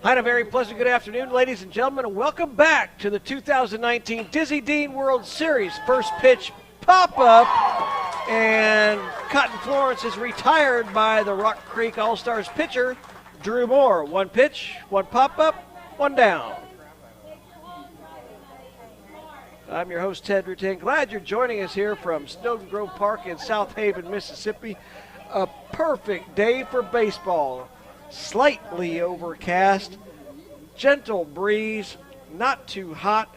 Hi, and a very pleasant good afternoon, ladies and gentlemen, and welcome back to the 2019 Dizzy Dean World Series. First pitch pop-up, and Cotton Florence is retired by the Rock Creek All-Stars pitcher, Drew Moore. One pitch, one pop-up, one down. I'm your host, Ted Rutan. Glad you're joining us here from Snowden Grove Park in South Haven, Mississippi. A perfect day for baseball. Slightly overcast, gentle breeze, not too hot.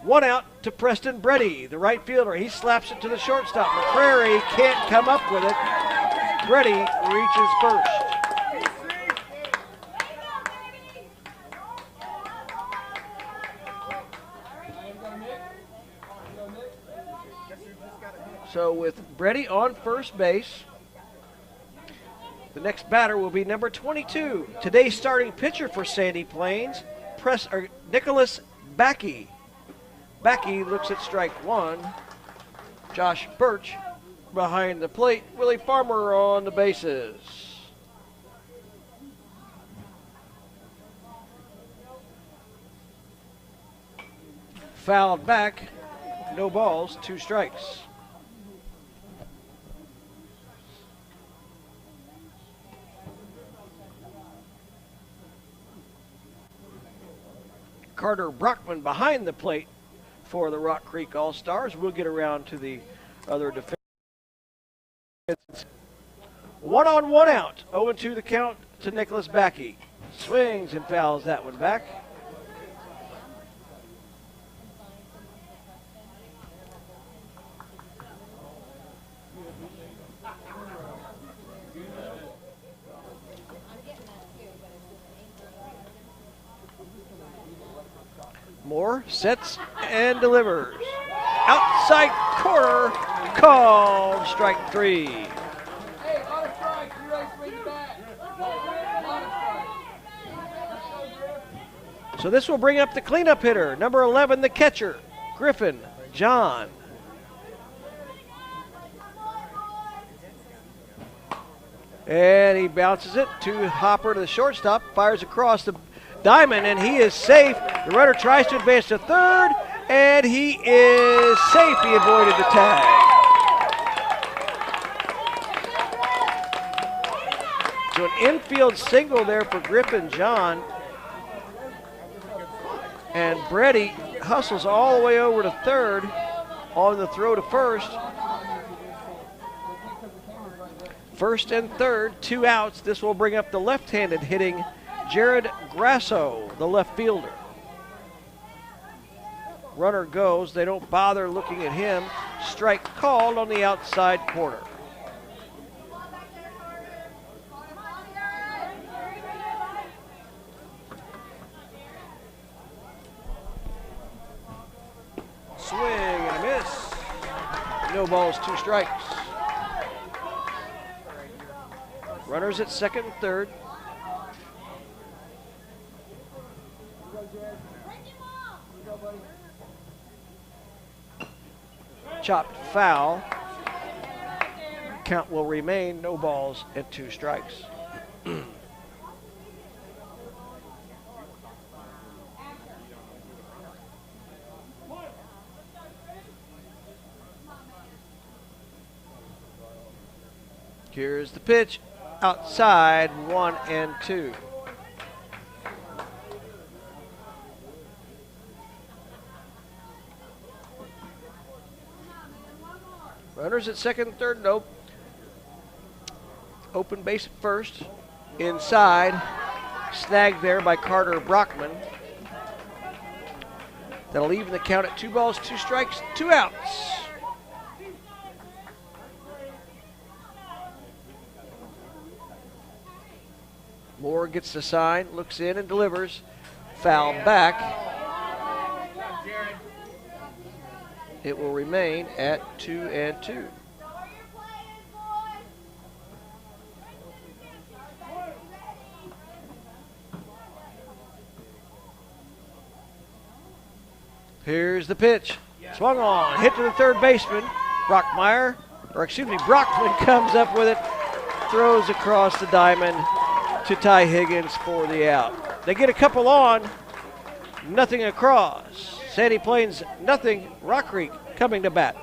One out to Preston Breddy, the right fielder. He slaps it to the shortstop. McCrary can't come up with it. Breddy reaches first. So with Breddy on first base, the next batter will be number 22. Today's starting pitcher for Sandy Plains, Nicholas Backey. Backey looks at strike one. Josh Birch behind the plate. Willie Farmer on the bases. Fouled back. No balls, 2 strikes. Carter Brockman behind the plate for the Rock Creek All-Stars. We'll get around to the other defense. 1 on, 1 out. 0-2 the count to Nicholas Backey. Swings and fouls that one back. Moore sets and delivers. Outside corner, called strike 3. So this will bring up the cleanup hitter, number 11, the catcher, Griffin John. And he bounces it to Hopper to the shortstop, fires across the diamond, and he is safe. The runner tries to advance to third, and he is safe. He avoided the tag. So an infield single there for Griffin John. And Breddy hustles all the way over to third on the throw to first. First and third, 2 outs. This will bring up the left-handed hitting Jared Grasso, the left fielder. Runner goes. They don't bother looking at him. Strike called on the outside corner. Swing and a miss. No balls, 2 strikes. Runners at second and third. Chopped foul. Count will remain, no balls and 2 strikes. Here's the pitch. Outside, 1-2. Runners at second and third, nope. Open base at first. Inside. Snagged there by Carter Brockman. That'll even the count at 2 balls, 2 strikes, 2 outs. Moore gets the sign, looks in and delivers. Foul back. It will remain at 2-2. Here's the pitch. Swung on, hit to the third baseman. Brockman comes up with it, throws across the diamond to Ty Higgins for the out. They get a couple on, nothing across. Sandy Plains, nothing. Rock Creek coming to bat.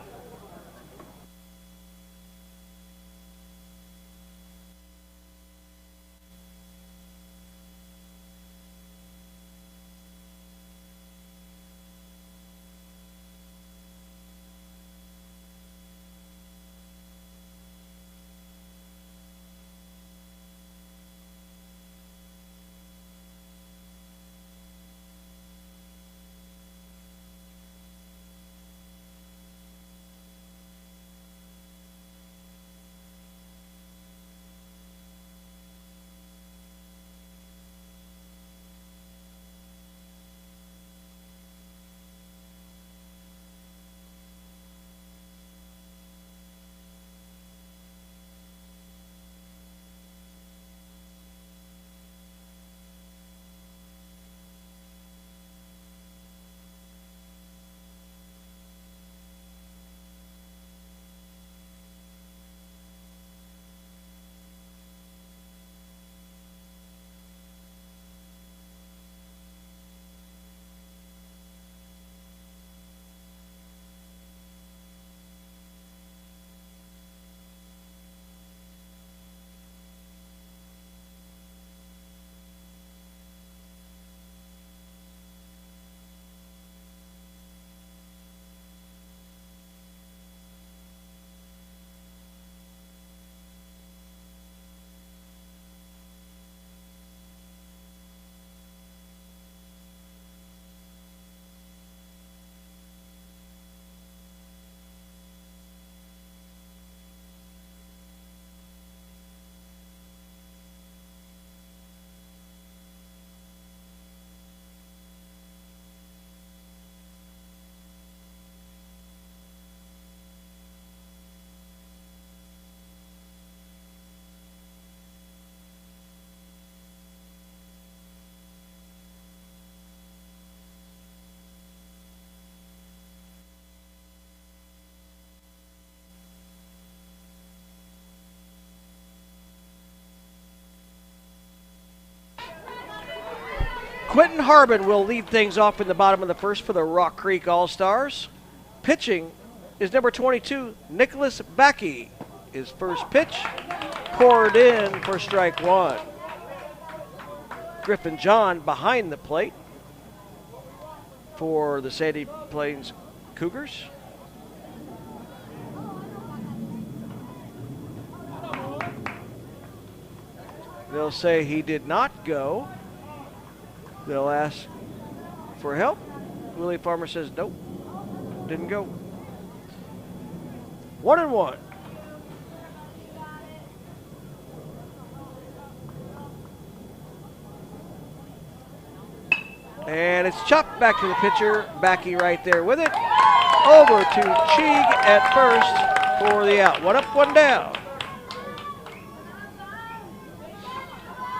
Quentin Harbin will lead things off in the bottom of the first for the Rock Creek All-Stars. Pitching is number 22, Nicholas Backey. His first pitch, poured in for strike one. Griffin John behind the plate for the Sandy Plains Cougars. They'll say he did not go. They'll ask for help. Willie Farmer says nope, didn't go. 1-1. And it's chopped back to the pitcher. Backey right there with it. Over to Cheek at first for the out. One up, one down.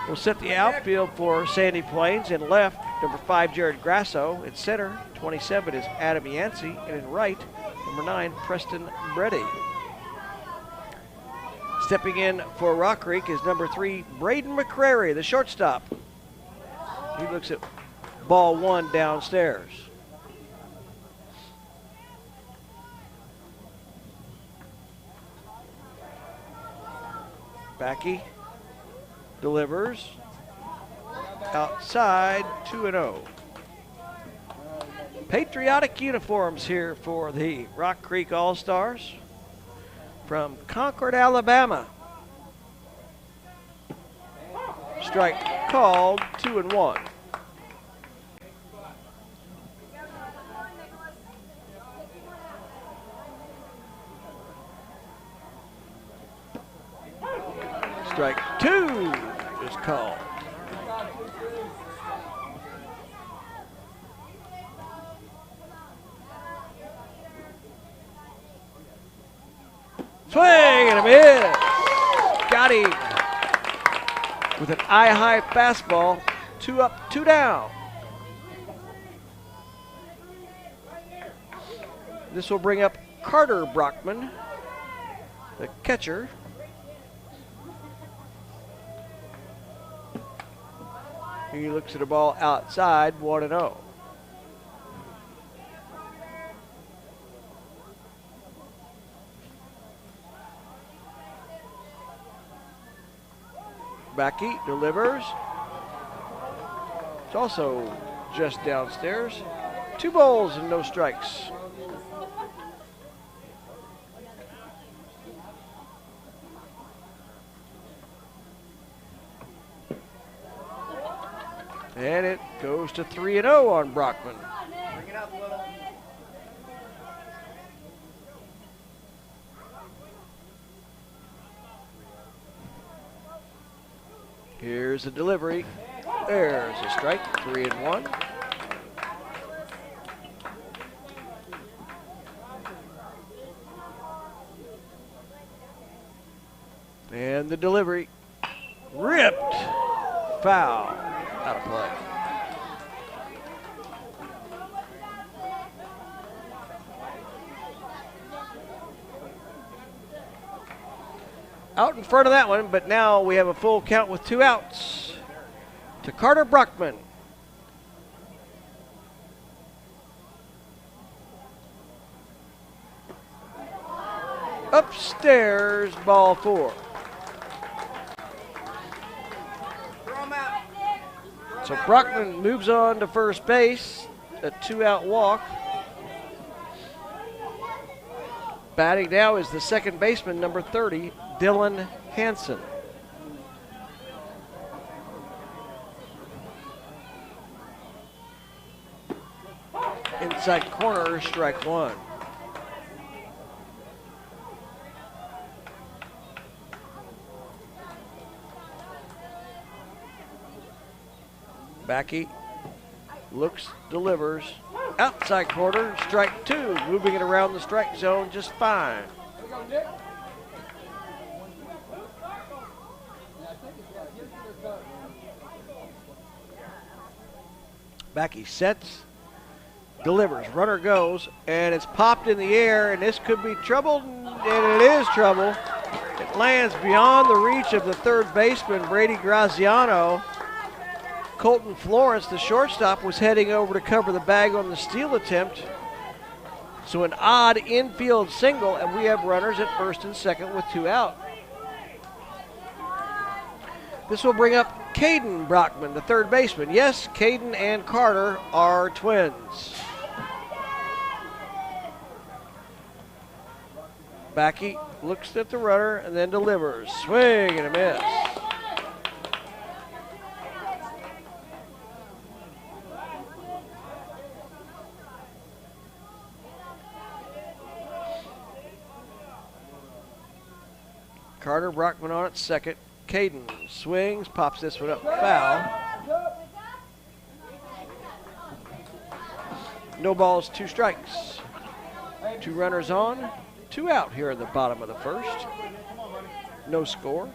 We'll set the outfield for Sandy Plains. In left, number 5, Jared Grasso. In center, 27 is Adam Yancey. And in right, number 9, Preston Brady. Stepping in for Rock Creek is number 3, Braden McCrary, the shortstop. He looks at ball one downstairs. Backey delivers outside, 2-0. Patriotic uniforms here for the Rock Creek All-Stars from Concord, Alabama. Strike called, 2-1. Strike 2 is called. Swing and a miss. Got him with an eye-high fastball. 2 up, 2 down. This will bring up Carter Brockman, the catcher. He looks at the ball outside, 1-0. Backey delivers. It's also just downstairs. 2 balls and no strikes. And it goes to 3-0 on Brockman. Bring it up a little. Here's the delivery. There's a strike, 3-1. And the delivery, ripped, foul, out of play. Out in front of that one, but now we have a full count with 2 outs to Carter Brockman. Upstairs, ball 4. So Brockman moves on to first base, a 2-out walk. Batting now is the second baseman, number 30, Dylan Hansen. Inside corner, strike 1. Backey looks, delivers. Outside corner, strike 2. Moving it around the strike zone just fine. Backey sets, delivers. Runner goes, and it's popped in the air, and this could be trouble, and it is trouble. It lands beyond the reach of the third baseman, Brady Graziano. Colton Florence, the shortstop, was heading over to cover the bag on the steal attempt. So an odd infield single, and we have runners at first and second with 2 out. This will bring up Caden Brockman, the third baseman. Yes, Caden and Carter are twins. Backey looks at the runner and then delivers. Swing and a miss. Carter Brockman on at second. Caden swings, pops this one up, foul. No balls, 2 strikes. 2 runners on, 2 out here in the bottom of the first. No score.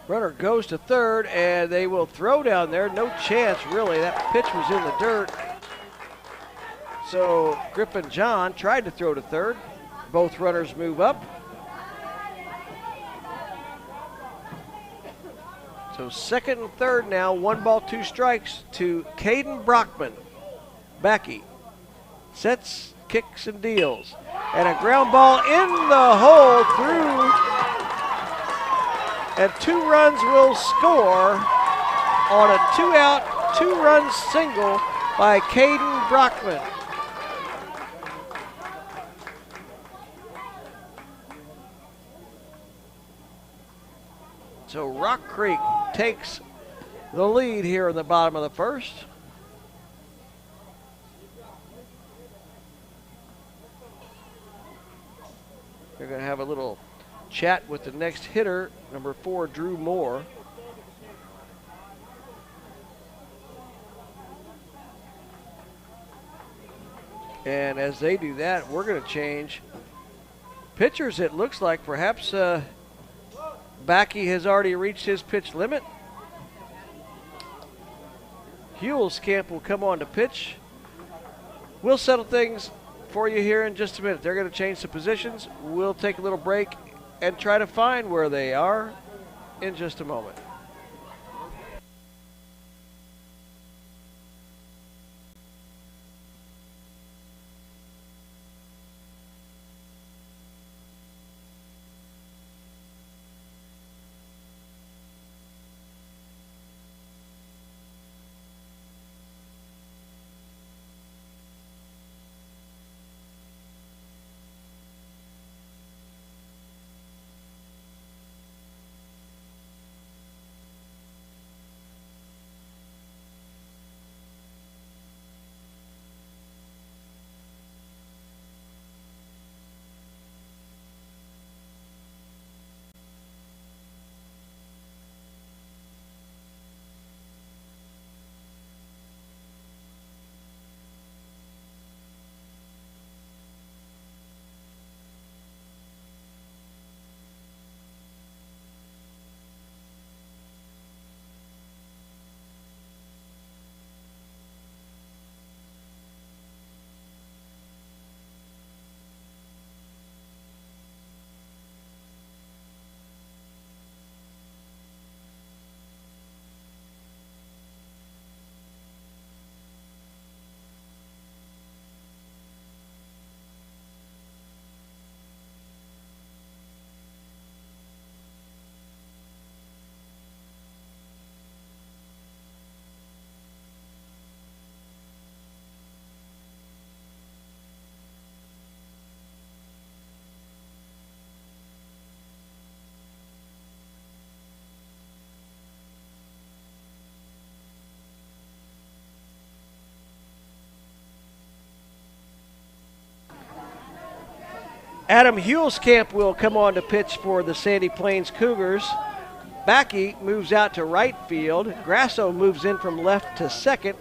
Runner goes to third, and they will throw down there. No chance, really. That pitch was in the dirt. So Griffin John tried to throw to third. Both runners move up. So second and third now, 1 ball, 2 strikes to Caden Brockman. Backey sets, kicks, and deals. And a ground ball in the hole through. And 2 runs will score on a 2-out, 2-run single by Caden Brockman. So Rock Creek takes the lead here in the bottom of the first. They're going to have a little chat with the next hitter, number 4, Drew Moore. And as they do that, we're going to change pitchers. It looks like perhaps Backey has already reached his pitch limit. Huelskamp will come on to pitch. We'll settle things for you here in just a minute. They're going to change the positions. We'll take a little break and try to find where they are in just a moment. Adam Hulskamp will come on to pitch for the Sandy Plains Cougars. Backey moves out to right field. Grasso moves in from left to second.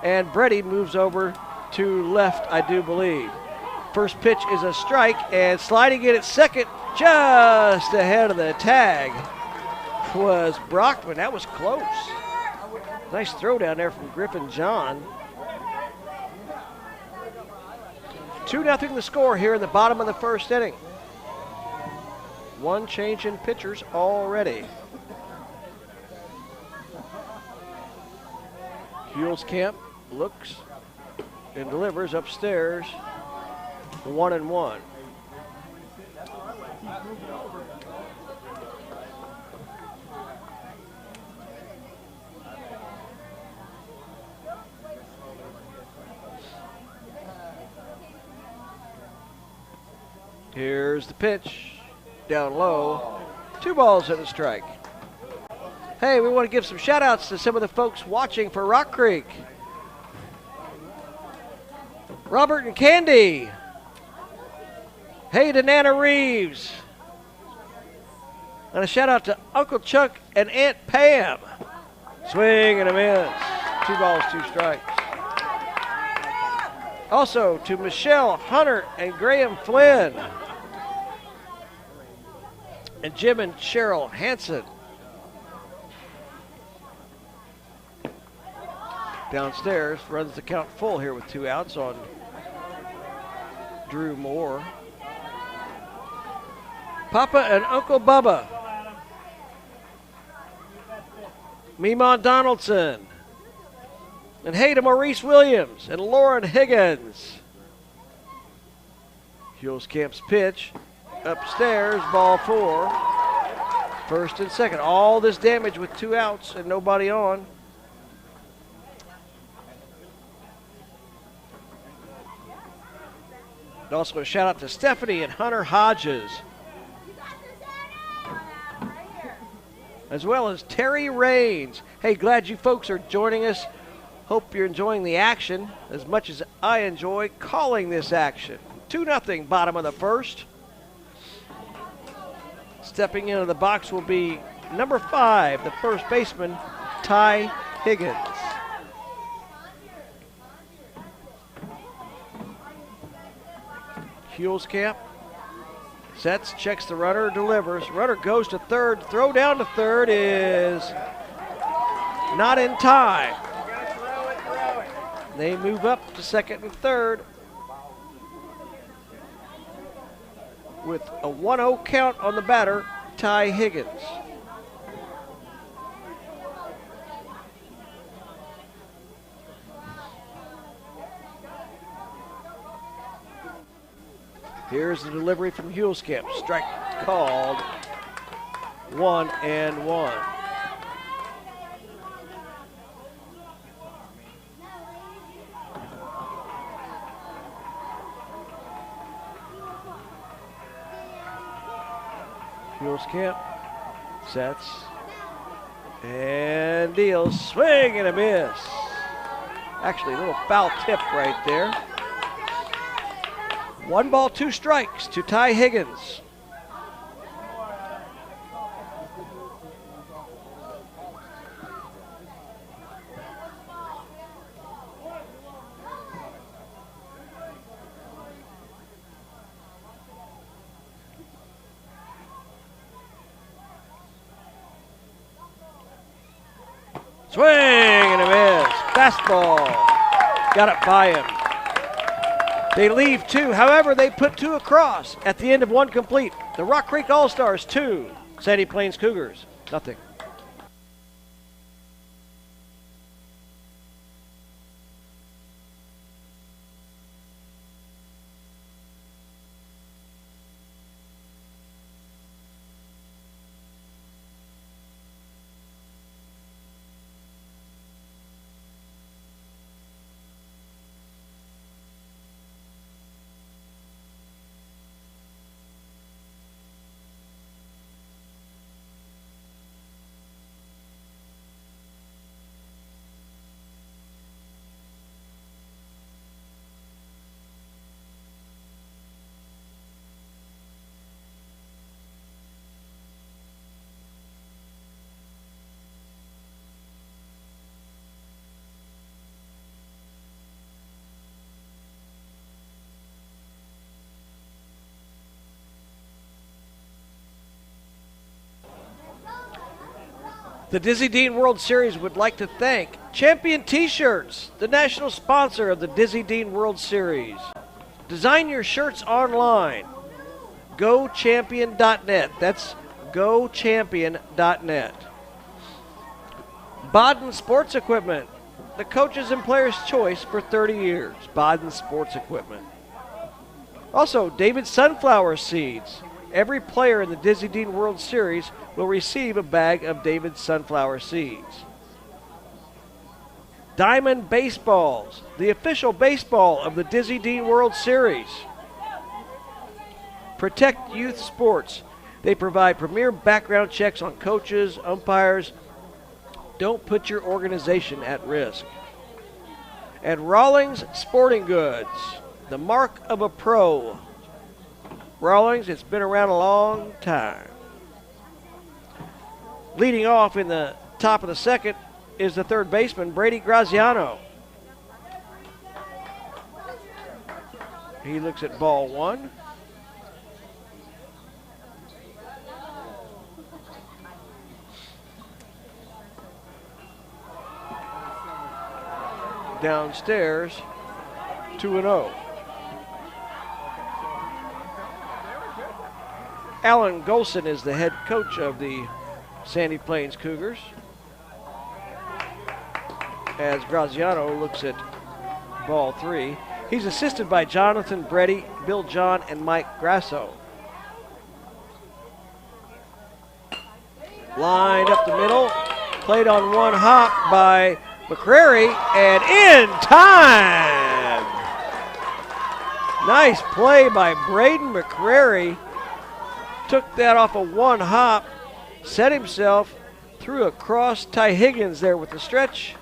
And Brady moves over to left, I do believe. First pitch is a strike, and sliding in at second, just ahead of the tag, was Brockman. That was close. Nice throw down there from Griffin John. 2-0 the score here in the bottom of the first inning. One change in pitchers already. Hulskamp looks and delivers upstairs. 1-1. Here's the pitch, down low, 2 balls and a strike. Hey, we want to give some shout outs to some of the folks watching for Rock Creek. Robert and Candy. Hey to Nana Reeves. And a shout out to Uncle Chuck and Aunt Pam. Swing and a miss. 2 balls, 2 strikes. Also to Michelle Hunter and Graham Flynn. And Jim and Cheryl Hansen. Downstairs, runs the count full here with 2 outs on Drew Moore. Papa and Uncle Bubba. Meemon Donaldson. And hey to Maurice Williams and Lauren Higgins. Hulskamp's pitch. Upstairs, ball 4. First and second. All this damage with 2 outs and nobody on. And also a shout out to Stephanie and Hunter Hodges. As well as Terry Raines. Hey, glad you folks are joining us. Hope you're enjoying the action as much as I enjoy calling this action. 2-0, bottom of the first. Stepping into the box will be number 5, the first baseman, Ty Higgins. Hulskamp sets, checks the runner, delivers. Runner goes to third. Throw down to third is not in time. They move up to second and third. with a 1-0 count on the batter, Ty Higgins. Here's the delivery from Hulskamp. Strike called. 1-1. Hulskamp sets and deals. Swing and a miss. Actually, a little foul tip right there. 1 ball, 2 strikes to Ty Higgins. Swing and a miss. Fastball. Got it by him. They leave 2. However, they put 2 across at the end of 1 complete. The Rock Creek All-Stars 2. Sandy Plains Cougars nothing. The Dizzy Dean World Series would like to thank Champion T-Shirts, the national sponsor of the Dizzy Dean World Series. Design your shirts online. GoChampion.net. That's GoChampion.net. Baden Sports Equipment, the coaches and players' choice for 30 years. Baden Sports Equipment. Also, David Sunflower Seeds. Every player in the Dizzy Dean World Series will receive a bag of David Sunflower Seeds. Diamond Baseballs, the official baseball of the Dizzy Dean World Series. Protect Youth Sports. They provide premier background checks on coaches, umpires. Don't put your organization at risk. And Rawlings Sporting Goods, the mark of a pro. Rawlings, it's been around a long time. Leading off in the top of the second is the third baseman, Brady Graziano. He looks at ball 1. Downstairs, 2-0. Alan Golson is the head coach of the Sandy Plains Cougars. As Graziano looks at ball 3. He's assisted by Jonathan Brady, Bill John, and Mike Grasso. Lined up the middle, played on 1 hop by McCrary, and in time! Nice play by Braden McCrary. Took that off of 1 hop, set himself, threw across Ty Higgins there with the stretch,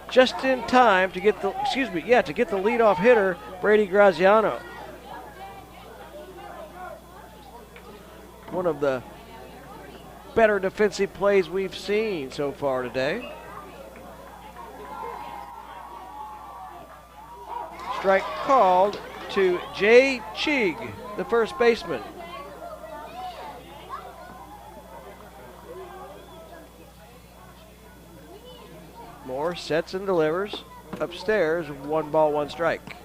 just in time to get the leadoff hitter, Brady Graziano. One of the better defensive plays we've seen so far today. Strike called to Jay Chig, the first baseman. Moore sets and delivers upstairs, 1 ball, 1 strike.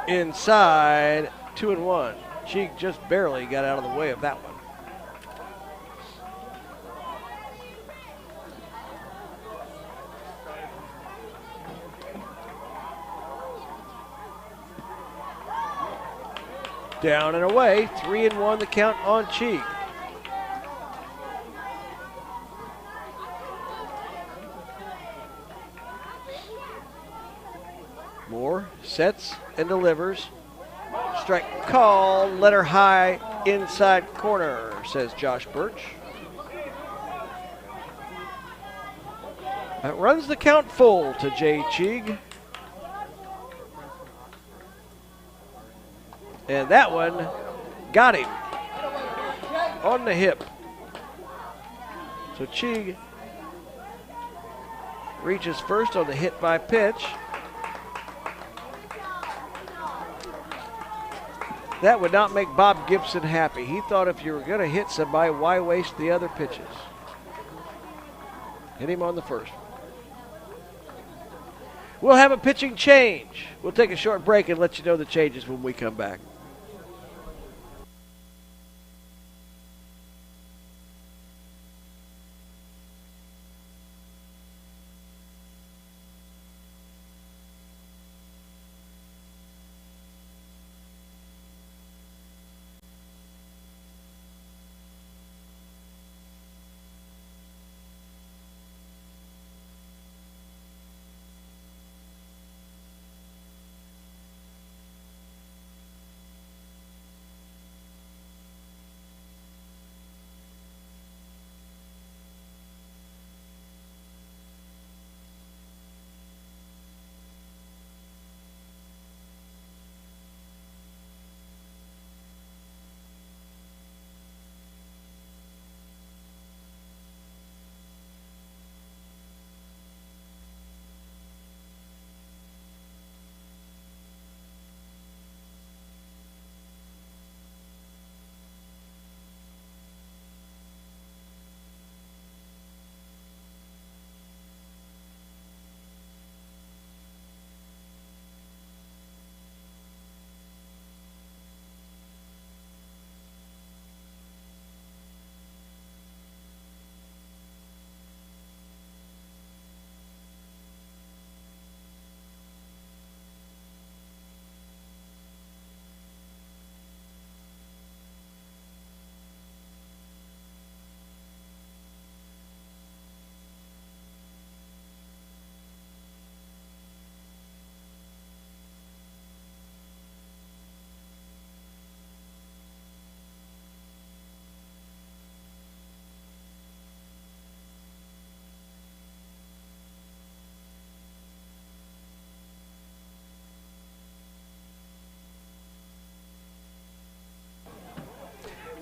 Inside, 2-1. Cheek just barely got out of the way of that one. Down and away, 3-1 the count on Cheek. Moore sets and delivers. Strike call, letter high, inside corner, says Josh Birch. That runs the count full to Jay Cheek. And that one got him on the hip. So Cheek reaches first on the hit by pitch. That would not make Bob Gibson happy. He thought if you were going to hit somebody, why waste the other pitches? Hit him on the first. We'll have a pitching change. We'll take a short break and let you know the changes when we come back.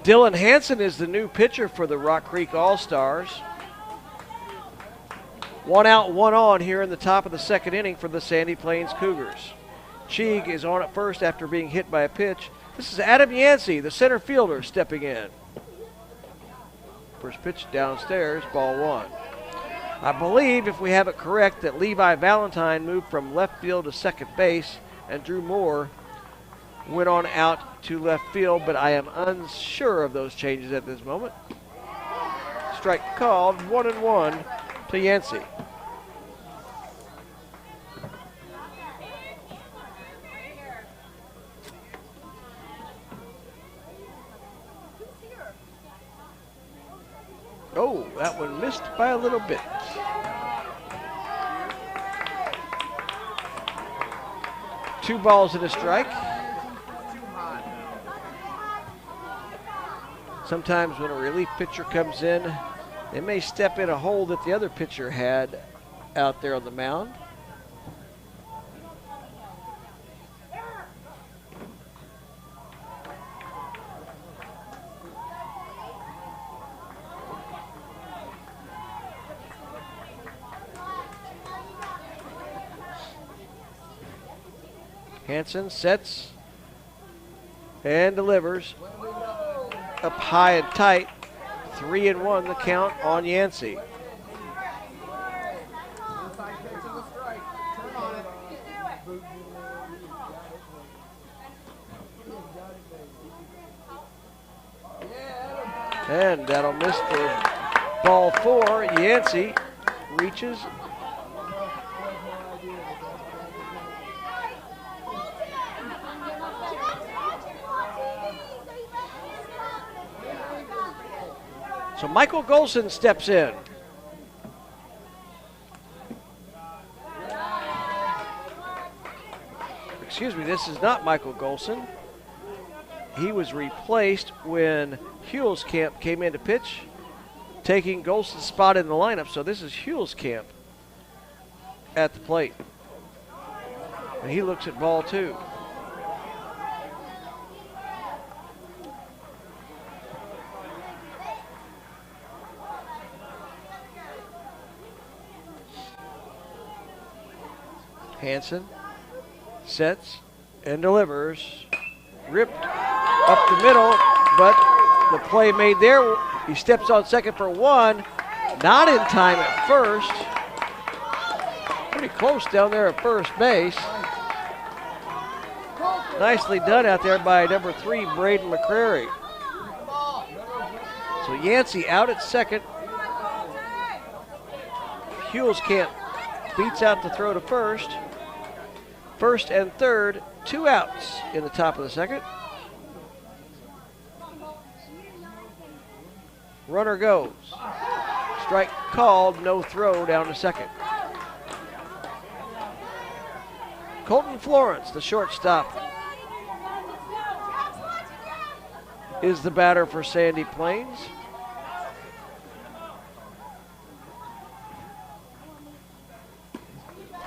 Dylan Hanson is the new pitcher for the Rock Creek All-Stars. 1 out, 1 on here in the top of the second inning for the Sandy Plains Cougars. Cheek is on at first after being hit by a pitch. This is Adam Yancey, the center fielder, stepping in. First pitch downstairs, ball 1. I believe, if we have it correct, that Levi Valentine moved from left field to second base and Drew Moore went on out to left field, but I am unsure of those changes at this moment. Strike called, 1-1 to Yancey. Oh, that one missed by a little bit. Two balls and a strike. Sometimes when a relief pitcher comes in, they may step in a hole that the other pitcher had out there on the mound. Hanson sets and delivers. Up high and tight. 3-1 the count on Yancey. And that'll miss for ball 4. Yancey reaches. So Michael Golson steps in. Excuse me, this is not Michael Golson. He was replaced when Huelskamp came in to pitch, taking Golson's spot in the lineup. So this is Huelskamp at the plate. And he looks at ball 2. Hansen sets and delivers. Ripped up the middle, but the play made there. He steps on second for 1. Not in time at first. Pretty close down there at first base. Nicely done out there by number 3, Braden McCrary. So Yancey out at second. Huelskamp beats out the throw to first. First and third, 2 outs in the top of the second. Runner goes. Strike called, no throw down to second. Colton Florence, the shortstop, is the batter for Sandy Plains.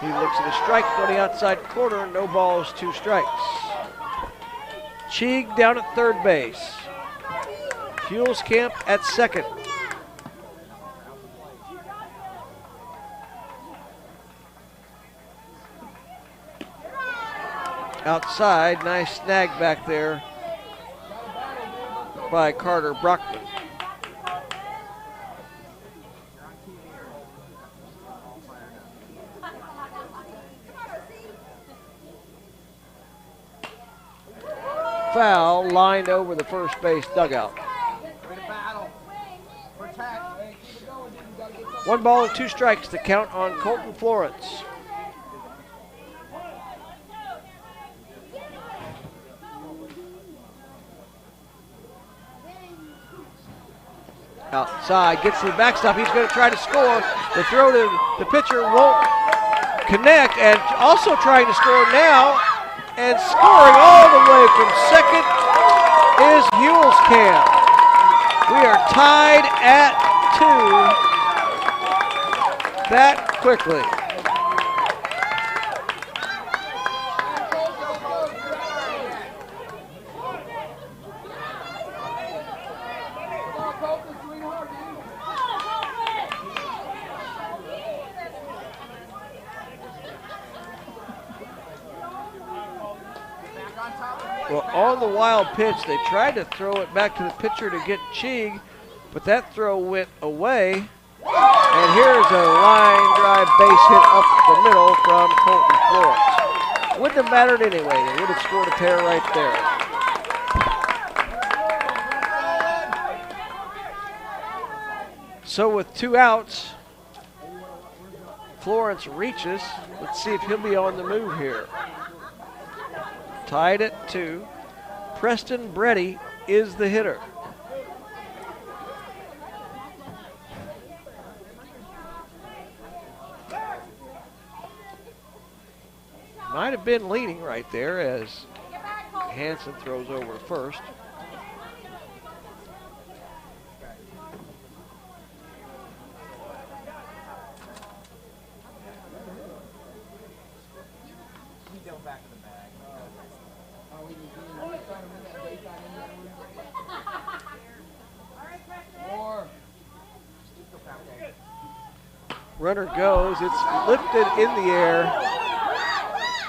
He looks at a strike on the outside corner. No balls, 2 strikes. Cheek down at third base. Huelskamp at second. Outside, nice snag back there by Carter Brockman. Foul lined over the first base dugout. 1 ball and 2 strikes to count on Colton Florence. Outside, gets to the backstop. He's going to try to score. The throw to the pitcher won't connect, and also trying to score now. And scoring all the way from second is Huelskamp. We are tied at 2 that quickly. Well, on the wild pitch, they tried to throw it back to the pitcher to get Cheek, but that throw went away. And here's a line drive base hit up the middle from Colton Florence. Wouldn't have mattered anyway. They would have scored a pair right there. So with 2 outs, Florence reaches. Let's see if he'll be on the move here. Tied at 2. Preston Breddy is the hitter. Might have been leading right there as Hansen throws over first. Runner goes, it's lifted in the air,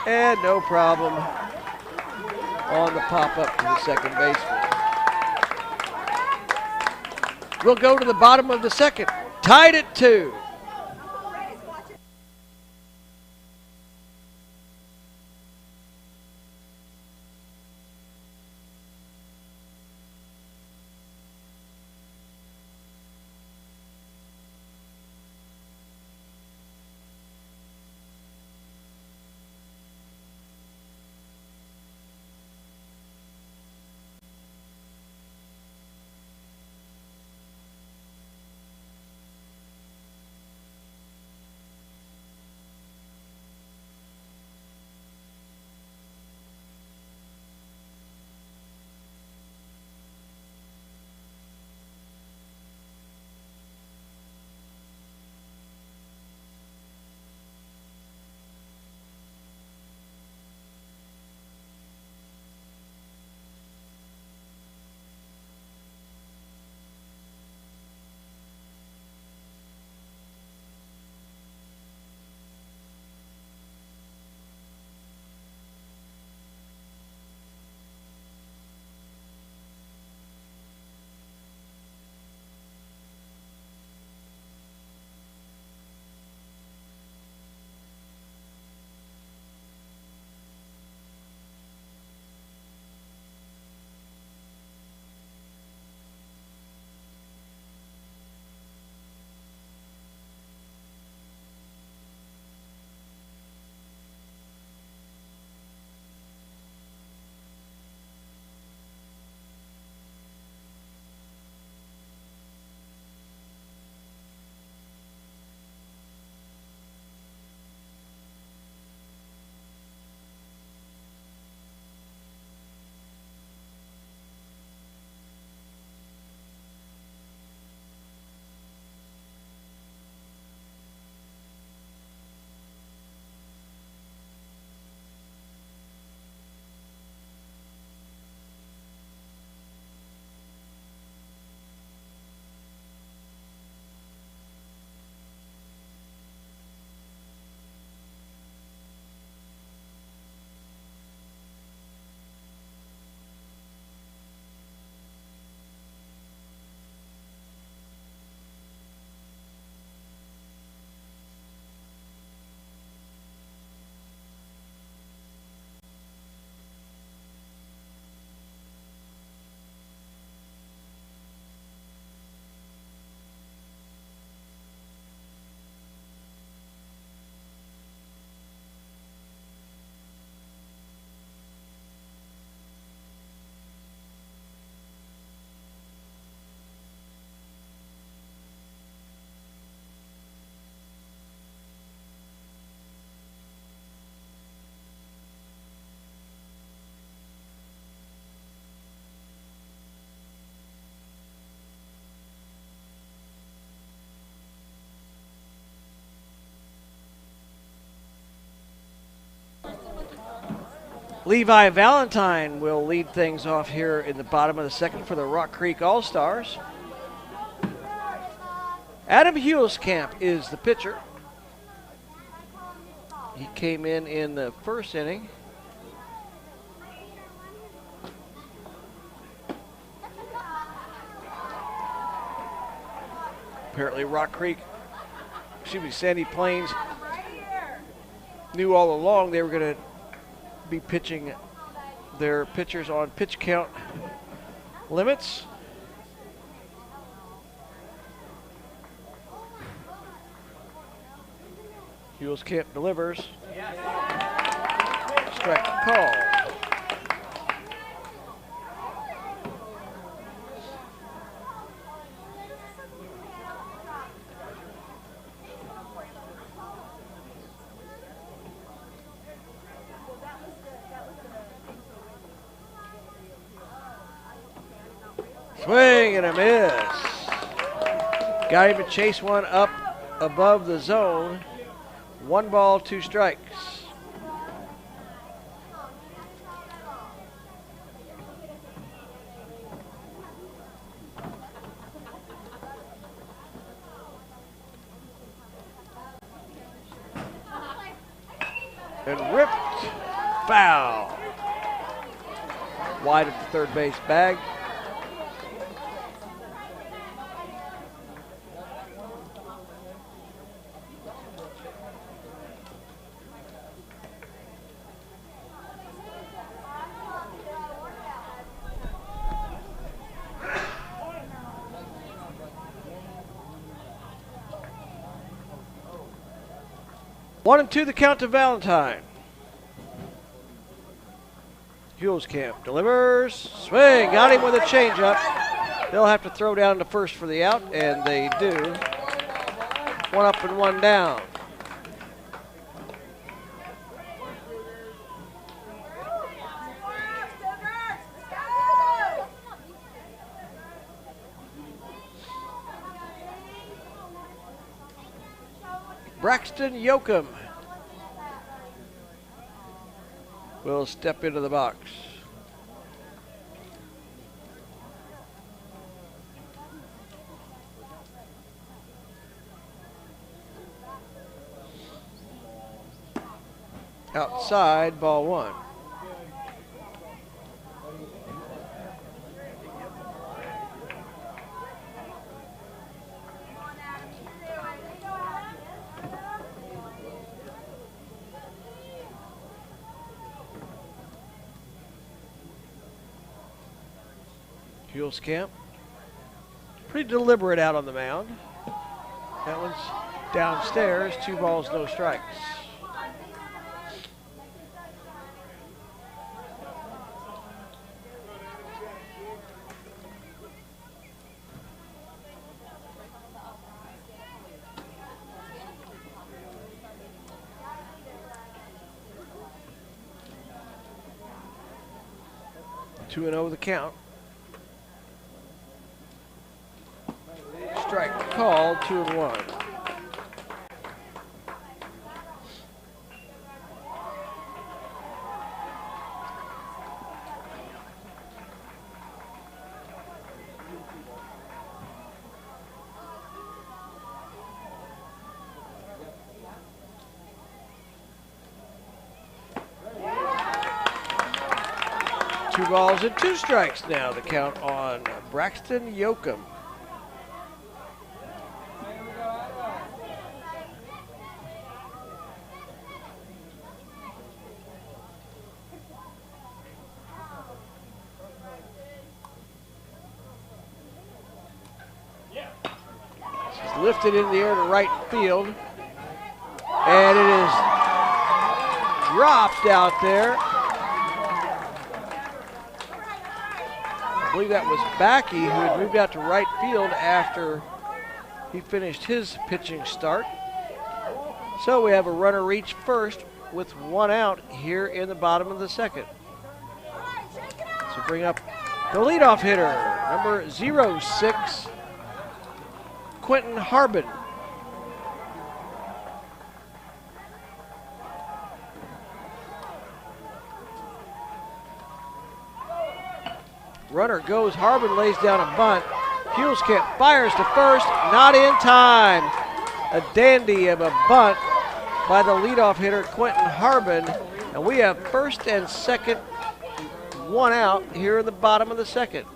and no problem on the pop-up to the second baseman. We'll go to the bottom of the second, tied at 2. Levi Valentine will lead things off here in the bottom of the second for the Rock Creek All-Stars. Adam Huelskamp is the pitcher. He came in the first inning. Apparently Sandy Plains knew all along they were going to be pitching their pitchers on pitch count limits. Huelskamp delivers. Strike call. Swing and a miss. Got him to chase one up above the zone. 1 ball, 2 strikes. And ripped. Foul. Wide of the third base bag. One and two, the count to Valentine. Huelskamp delivers. Swing. Got him with a changeup. They'll have to throw down to first for the out, and they do. 1 up and 1 down. Braxton Yoakum will step into the box. Outside, ball 1. Huelskamp, pretty deliberate out on the mound. That one's downstairs, 2 balls, no strikes. Two and 0 the count. Strike called, 2 and 1. Two balls and 2 strikes now to count on Braxton Yoakum. Lifted in the air to right field, and it is dropped out there. I believe that was Backey who had moved out to right field after he finished his pitching start. So we have a runner reach first with 1 out here in the bottom of the second. So bring up the leadoff hitter, number 06. Quentin Harbin. Runner goes. Harbin lays down a bunt. Huelskamp fires to first. Not in time. A dandy of a bunt by the leadoff hitter, Quentin Harbin. And we have first and second, one out here in the bottom of the second.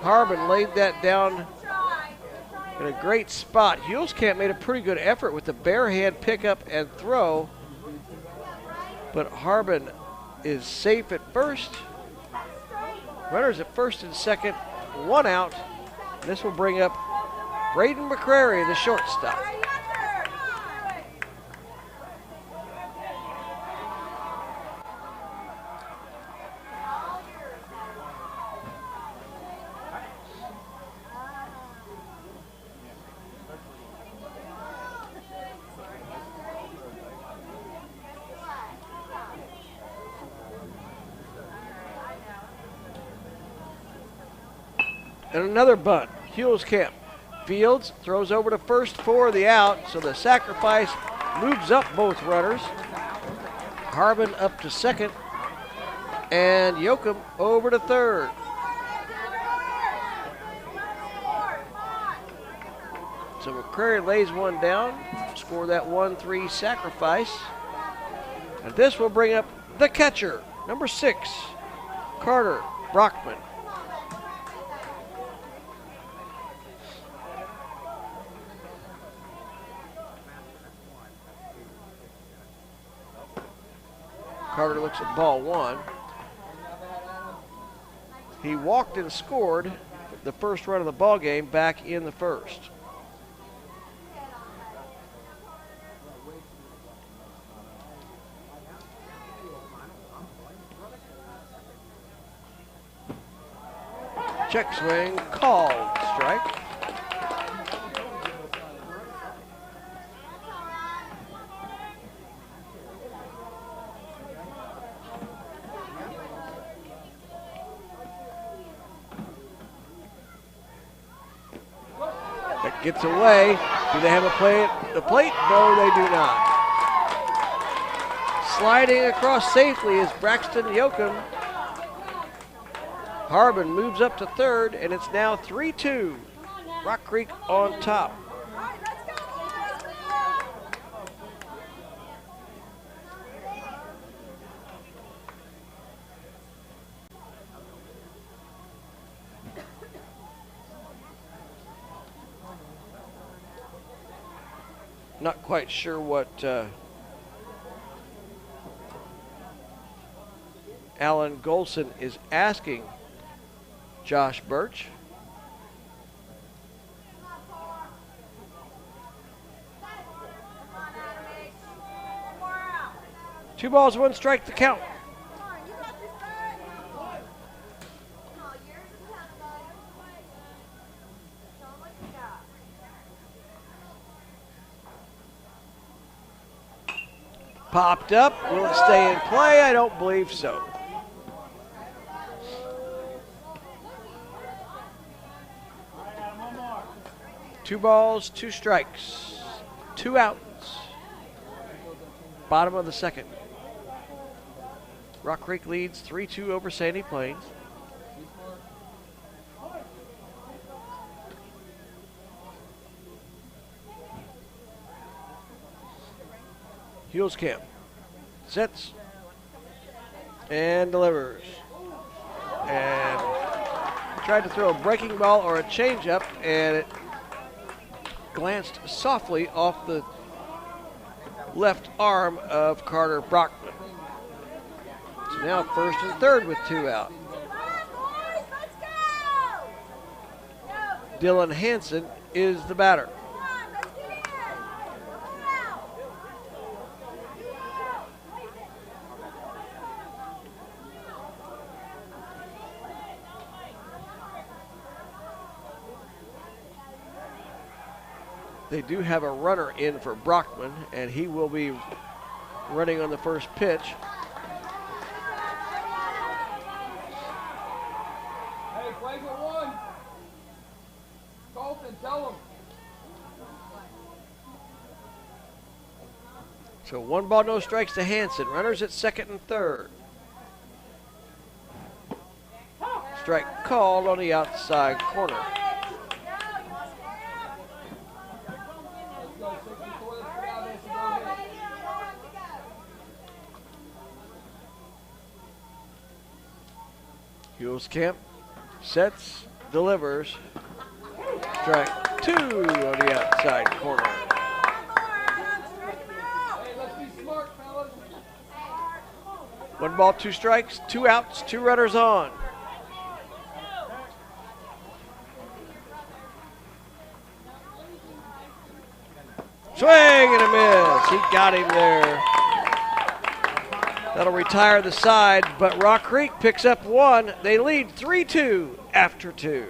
Harbin laid that down in a great spot. Huelskamp made a pretty good effort with the bare hand pickup and throw, but Harbin is safe at first. Runners at first and second, one out. This will bring up Braden McCrary, the shortstop. And another bunt. Huelskamp fields, throws over to first for the out, so the sacrifice moves up both runners. Harbin up to second, and Yoakum over to third. So McCrary lays one down, score that 1-3 sacrifice. And this will bring up the catcher, number 6, Carter Brockman. Carter looks at ball one. He walked and scored the first run of the ball game back in the first. Check swing, called, strike. Gets away. Do they have a play at the plate? No, they do not. Sliding across safely is Braxton Yoakum. Harbin moves up to third, and it's now 3-2. Rock Creek on top. Not quite sure what Alan Golson is asking Josh Birch. Two balls, one strike, the count. Popped up. Will it stay in play? I don't believe so. Two balls, two strikes, two outs. Bottom of the second. Rock Creek leads 3-2 over Sandy Plains. Huelskamp sets and delivers. And tried to throw a breaking ball or a changeup, and it glanced softly off the left arm of Carter Brockman. So now first and third with two out. Dylan Hansen is the batter. They do have a runner in for Brockman, and he will be running on the first pitch. Hey, play for one. Colton, tell him. So one ball, no strikes to Hansen. Runners at second and third. Strike called on the outside corner. Let's go 64. Let's get out of this and go ahead. Huelskamp sets, delivers. Strike 2 on the outside corner. Hey, let's be smart, fellas. 1 ball, 2 strikes, 2 outs, 2 runners on. Swing and a miss. He got him there. That'll retire the side, but Rock Creek picks up 1. They lead 3-2 after 2.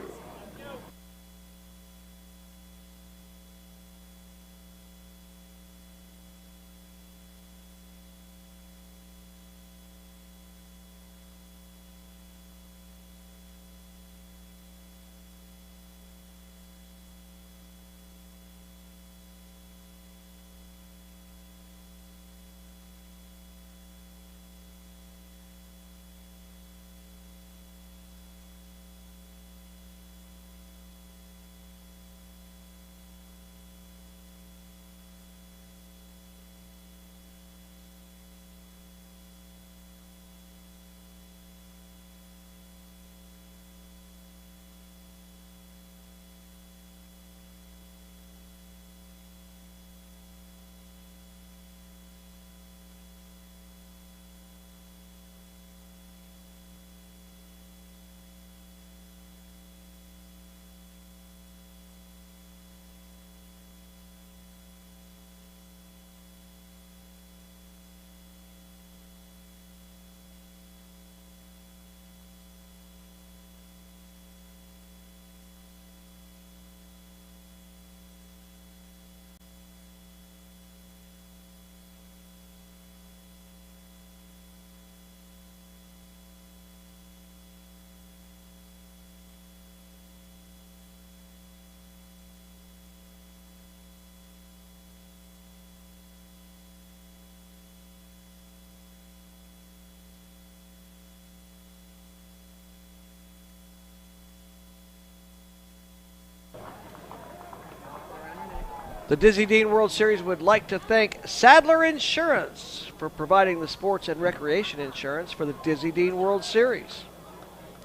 The Dizzy Dean World Series would like to thank Sadler Insurance for providing the sports and recreation insurance for the Dizzy Dean World Series.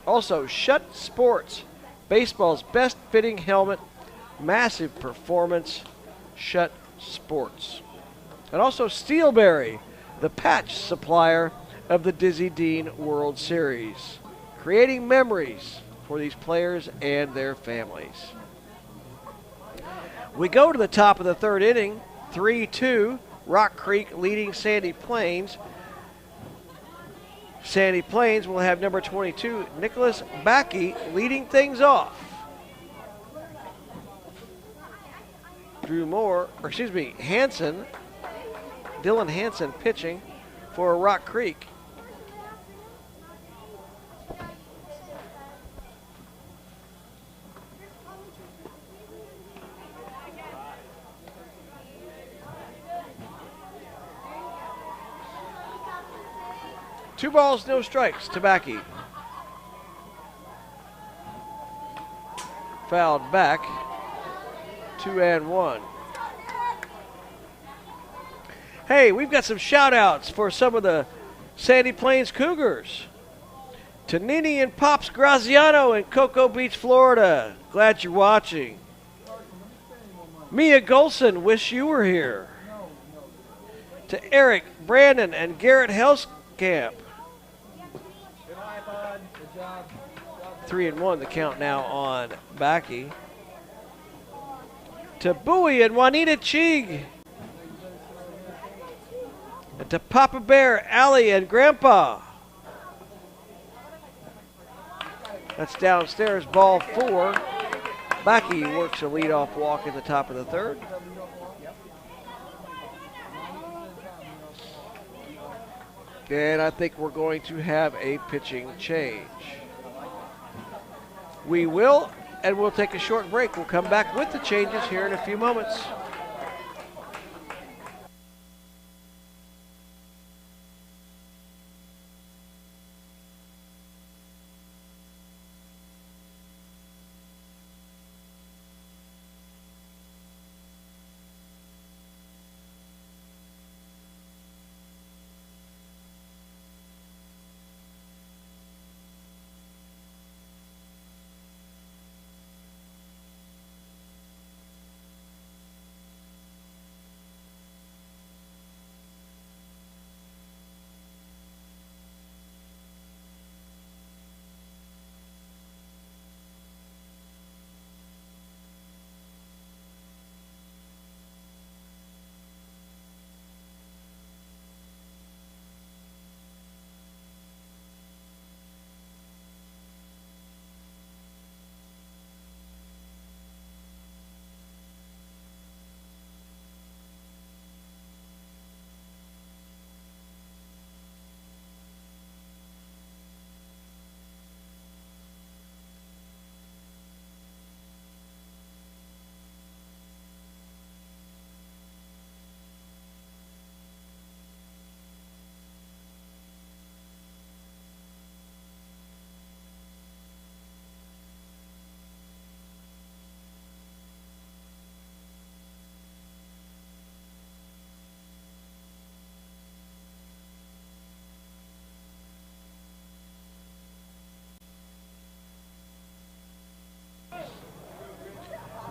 Also, Schutt Sports, baseball's best fitting helmet, massive performance, Schutt Sports. And also Steelberry, the patch supplier of the Dizzy Dean World Series, creating memories for these players and their families. We go to the top of the 3rd inning, 3-2, Rock Creek leading Sandy Plains. Sandy Plains will have number 22, Nicholas Backey, leading things off. Hansen, Dylan Hansen pitching for Rock Creek. Two balls, no strikes to Backey. Fouled back. 2-1. Hey, we've got some shout outs for some of the Sandy Plains Cougars. To Nini and Pops Graziano in Cocoa Beach, Florida. Glad you're watching. Mia Golson, wish you were here. To Eric, Brandon, and Garrett Helskamp. 3-1, the count now on Backey. To Bowie and Juanita Cheeg. And to Papa Bear, Allie, and Grandpa. That's downstairs, ball 4. Backey works a leadoff walk in the top of the 3rd. And I think we're going to have a pitching change. We will, and we'll take a short break. We'll come back with the changes here in a few moments.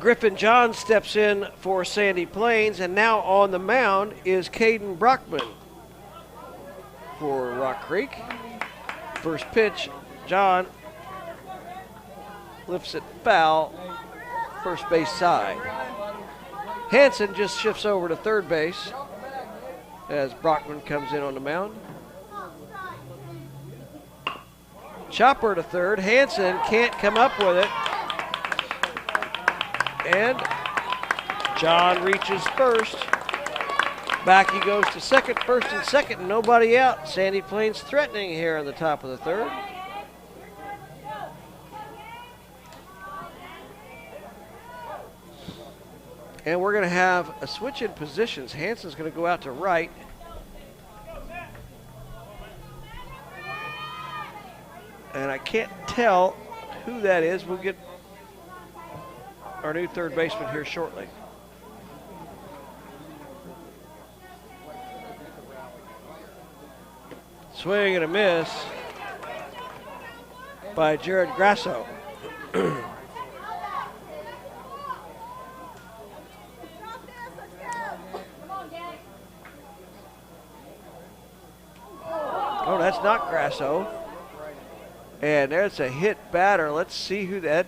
Griffin John steps in for Sandy Plains, and now on the mound is Caden Brockman for Rock Creek. First pitch, John lifts it foul, first base side. Hanson just shifts over to third base as Brockman comes in on the mound. Chopper to third. Hanson can't come up with it. And John reaches first. Back he goes to second, first and second, and nobody out. Sandy Plains threatening here in the top of the third. And we're going to have a switch in positions. Hanson's going to go out to right. And I can't tell who that is. We'll get our new third baseman here shortly. Swing and a miss by Jared Grasso. Oh, that's not Grasso. And there's a hit batter. Let's see who that.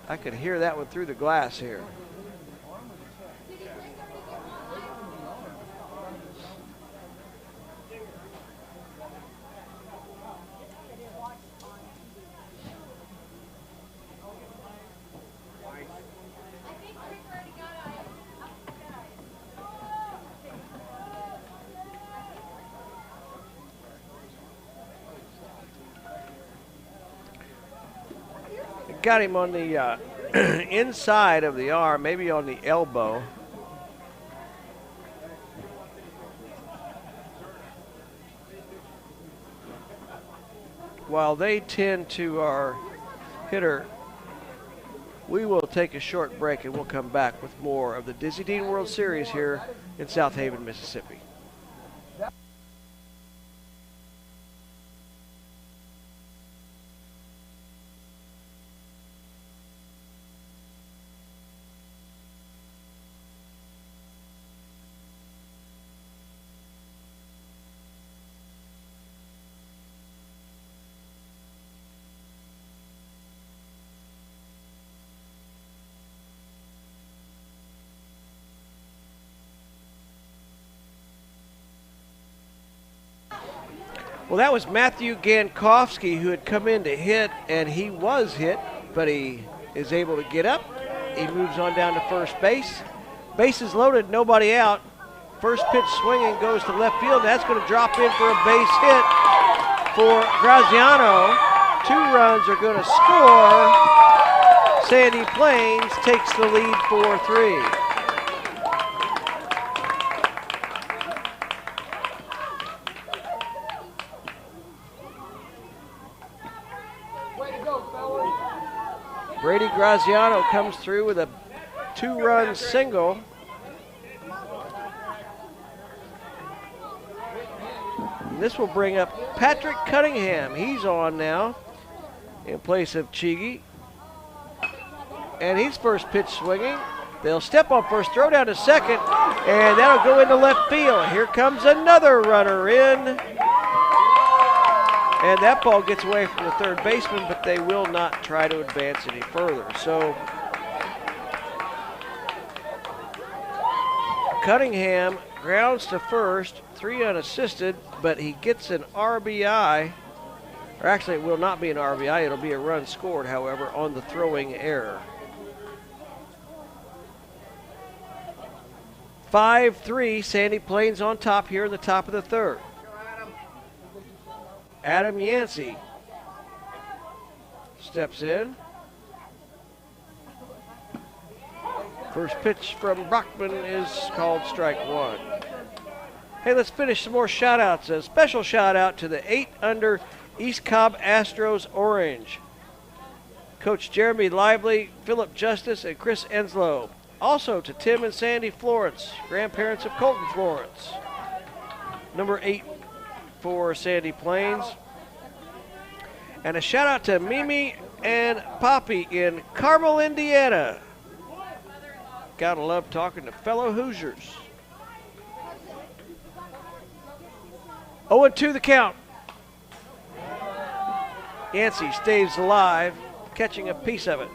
I could hear that one through the glass here. Got him on the inside of the arm, maybe on the elbow. While they tend to our hitter, we will take a short break and we'll come back with more of the Dizzy Dean World Series here in South Haven, Mississippi. Well, that was Matthew Gankowski who had come in to hit, and he was hit, but he is able to get up. He moves on down to first base. Bases loaded, nobody out. First pitch swinging goes to left field. That's going to drop in for a base hit for Graziano. 2 runs are going to score. Sandy Plains takes the lead 4-3. Brady Graziano comes through with a 2-run single. And this will bring up Patrick Cunningham. He's on now in place of Chigi. And he's first pitch swinging. They'll step on first, throw down to second, and that'll go into left field. Here comes another runner in. And that ball gets away from the third baseman, but they will not try to advance any further. So Cunningham grounds to first, 3 unassisted, but he gets an RBI. Or actually, it will not be an RBI. It'll be a run scored, however, on the throwing error. 5-3, Sandy Plains on top here in the top of the third. Adam Yancey steps in. First pitch from Brockman is called strike 1. Hey, let's finish some more shout-outs. A special shout-out to the 8-under East Cobb Astros Orange. Coach Jeremy Lively, Philip Justice, and Chris Enslow. Also to Tim and Sandy Florence, grandparents of Colton Florence. Number 8 for Sandy Plains. And a shout out to Mimi and Poppy in Carmel, Indiana. Gotta love talking to fellow Hoosiers. 0-2 the count. Yancey stays alive, catching a piece of it.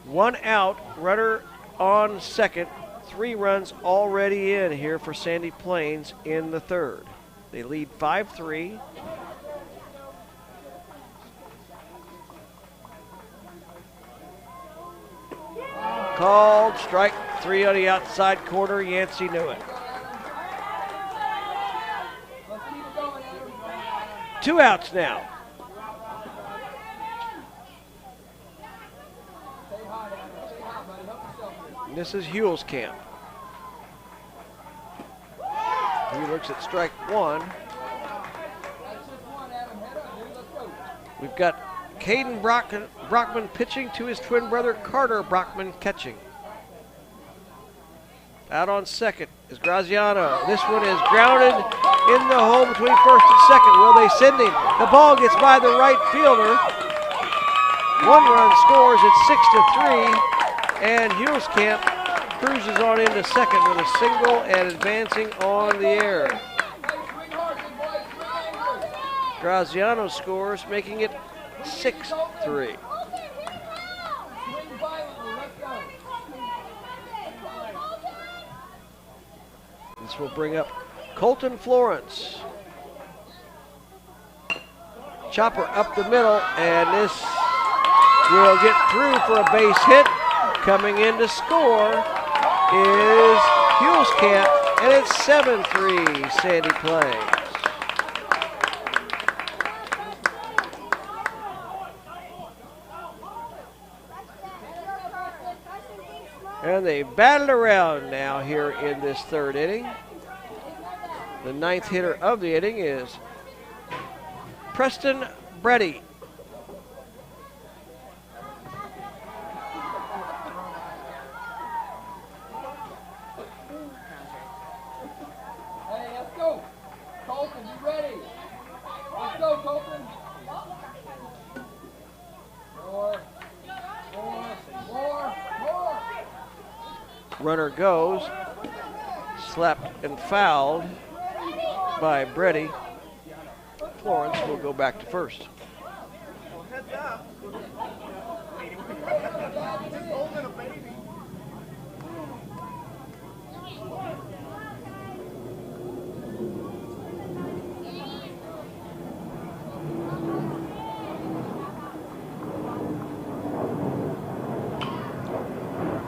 1 out, runner on second. 3 runs already in here for Sandy Plains in the third. They lead 5-3. Called strike 3 on the outside corner. Yancey knew it. 2 outs now. And this is Huell's camp. He looks at strike 1. We've got Caden Brockman pitching to his twin brother Carter Brockman catching. Out on second is Graziano. This one is grounded in the hole between first and second. Will they send him? The ball gets by the right fielder. 1 run scores at 6-3, and Huell's camp cruises on into second with a single and advancing on the air. Graziano scores, making it 6-3. This will bring up Colton Florence. Chopper up the middle, and this will get through for a base hit. Coming in to score is Huell's camp, and it's 7-3 Sandy Plains. And they battle around now here in this third inning. The 9th hitter of the inning is Preston Brady. Hey, let's go. Colton, you ready? Let's go, Colton. More. Runner goes, slapped and fouled by Brady. Florence will go back to first.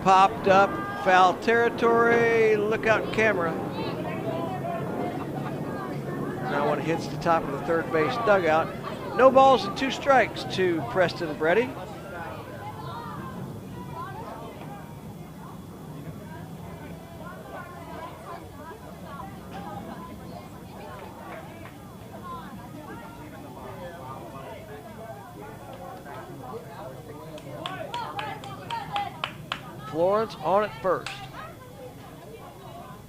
Popped up, foul territory, look out camera. Now one hits the top of the third base dugout. No balls and 2 strikes to Preston Brady. Florence on at first.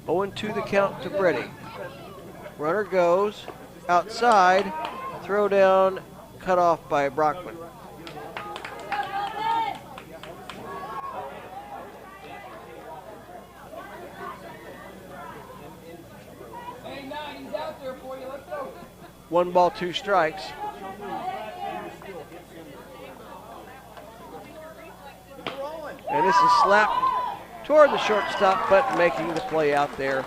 0-2 the count to Brady. Runner goes outside, throw down, cut off by Brockman. Hey, now he's out there for you. Let's go. 1 ball, 2 strikes. And this is slapped toward the shortstop, but making the play out there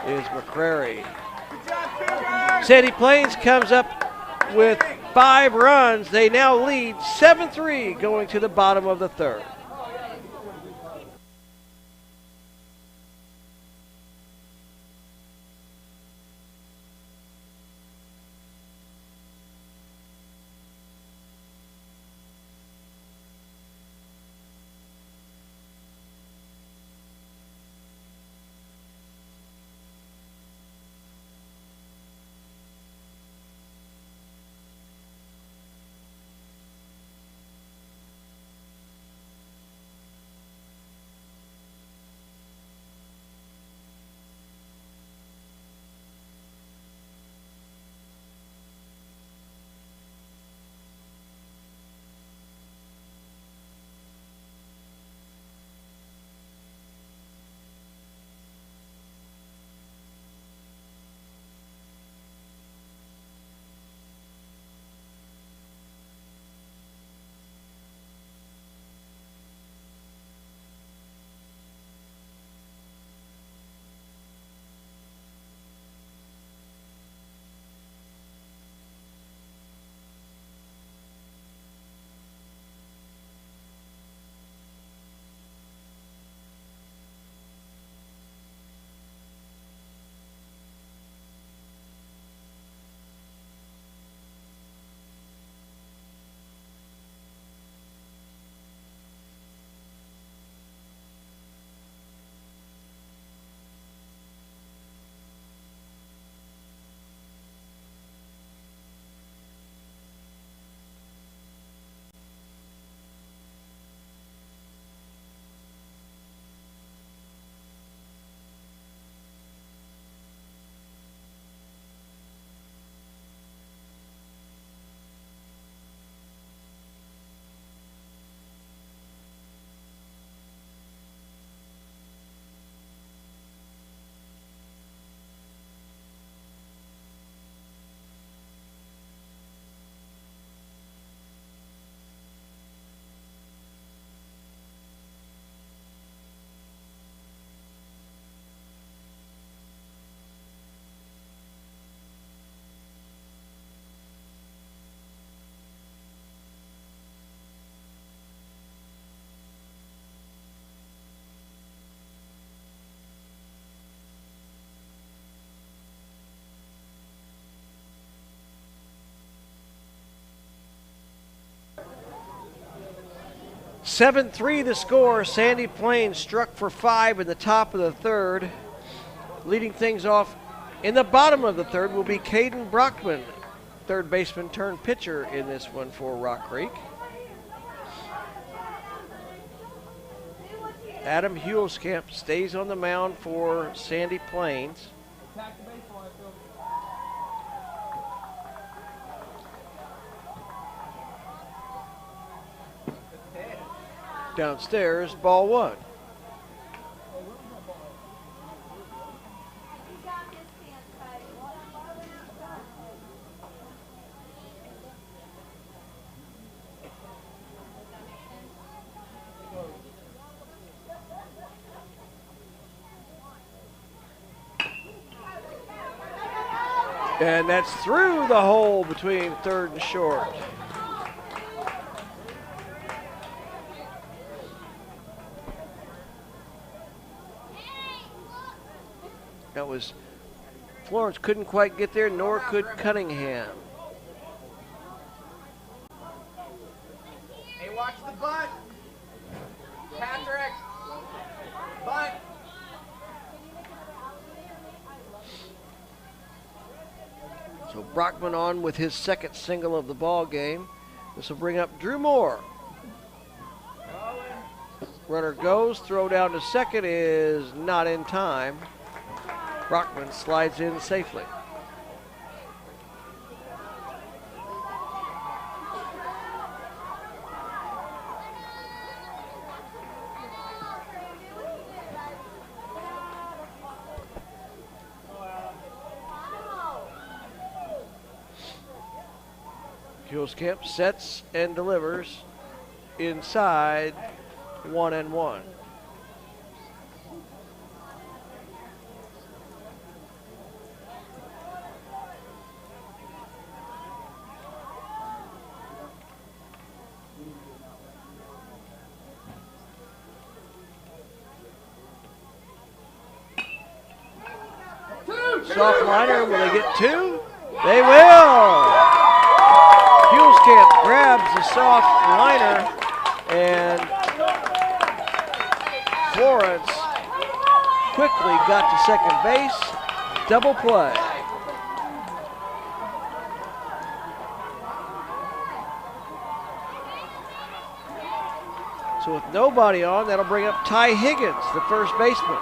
is McCrary. Sandy Plains comes up with 5 runs. They now lead 7-3 going to the bottom of the third. 7-3 the score. Sandy Plains struck for 5 in the top of the third. Leading things off in the bottom of the third will be Caden Brockman, third baseman turned pitcher in this one for Rock Creek. Adam Hulskamp stays on the mound for Sandy Plains. Attack the baseball, I feel. Downstairs, ball 1. And that's through the hole between third and short. That was, Florence couldn't quite get there, nor could Cunningham. Hey, watch the butt. Patrick. Butt. So Brockman on with his second single of the ball game. This will bring up Drew Moore. Runner goes, throw down to second is not in time. Brockman slides in safely. Hulskamp sets and delivers inside 1-1. Soft liner, will they get 2? They will! Hulskamp grabs the soft liner, and Florence quickly got to second base. Double play. So with nobody on, that'll bring up Ty Higgins, the first baseman.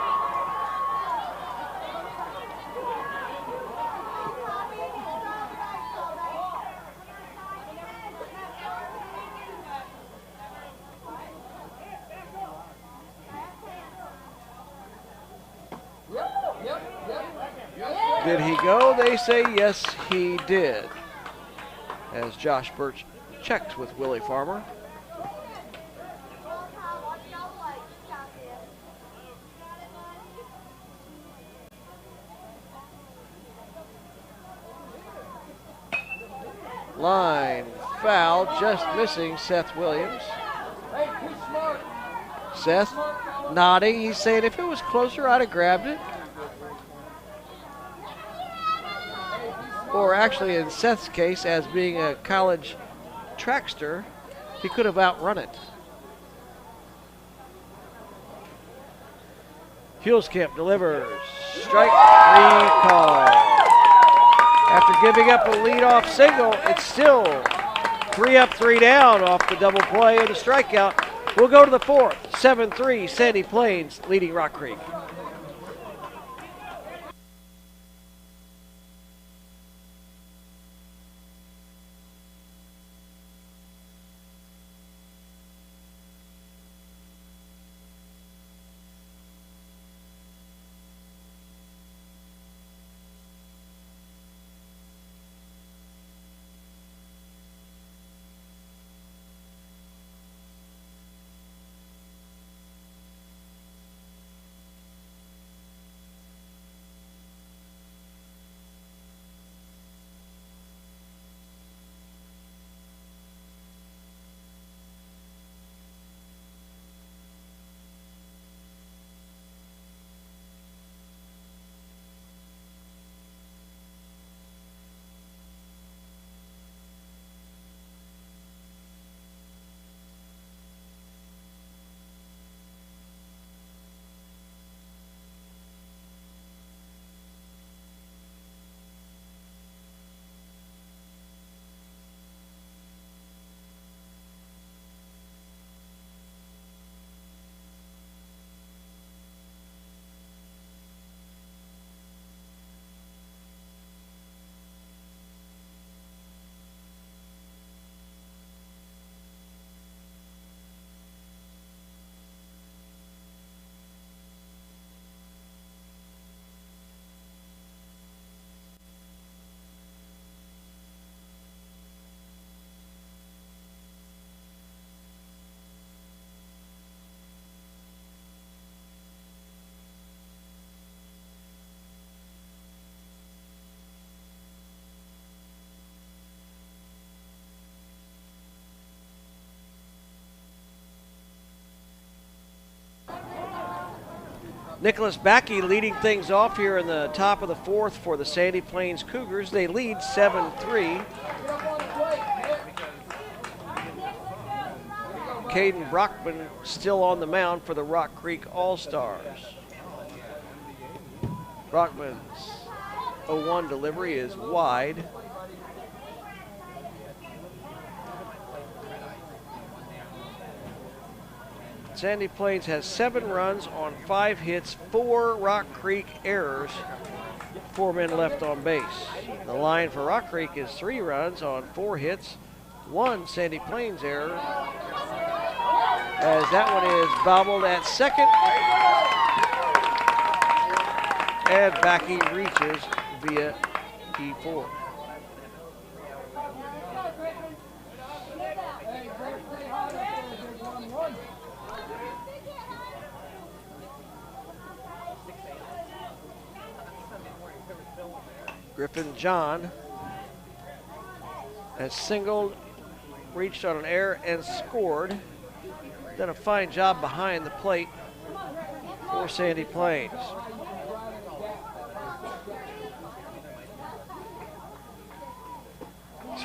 Did he go? They say yes, he did. As Josh Birch checked with Willie Farmer. Line foul, just missing Seth Williams. Hey, too smart. Seth nodding. He's saying if it was closer, I'd have grabbed it. Or actually, in Seth's case, as being a college trackster, he could have outrun it. Hulskamp delivers. Strike 3 call. After giving up a leadoff single, it's still 3 up, 3 down off the double play and the strikeout. We'll go to the fourth. 7-3, Sandy Plains leading Rock Creek. Nicholas Backey leading things off here in the top of the fourth for the Sandy Plains Cougars. They lead 7-3. Caden Brockman still on the mound for the Rock Creek All-Stars. Brockman's 0-1 delivery is wide. Sandy Plains has 7 runs on 5 hits, 4 Rock Creek errors, 4 men left on base. The line for Rock Creek is 3 runs on 4 hits, 1 Sandy Plains error, as that one is bobbled at second, and Backey reaches via E4. Griffin John has singled, reached on an error, and scored. Done a fine job behind the plate for Sandy Plains.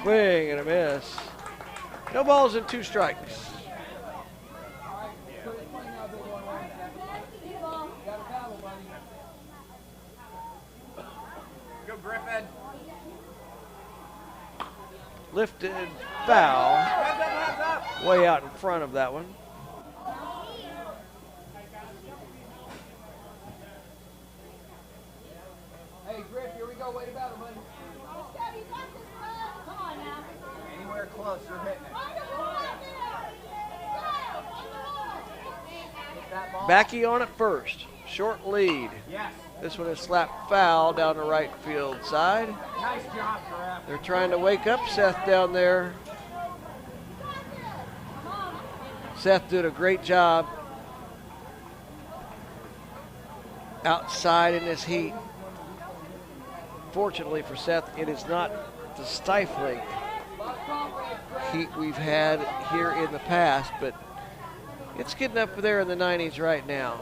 Swing and a miss. No balls and 2 strikes. Go Griffin. Lifted foul. Way out in front of that one. Hey Griff, here we go. Way to battle, buddy. Anywhere close, you're hitting it. Hit that ball. Backey on at first. Short lead. Yes. This one is slapped foul down the right field side. Nice job, Griff. They're trying to wake up Seth down there. Seth did a great job outside in this heat. Fortunately for Seth, it is not the stifling heat we've had here in the past, but it's getting up there in the 90s right now.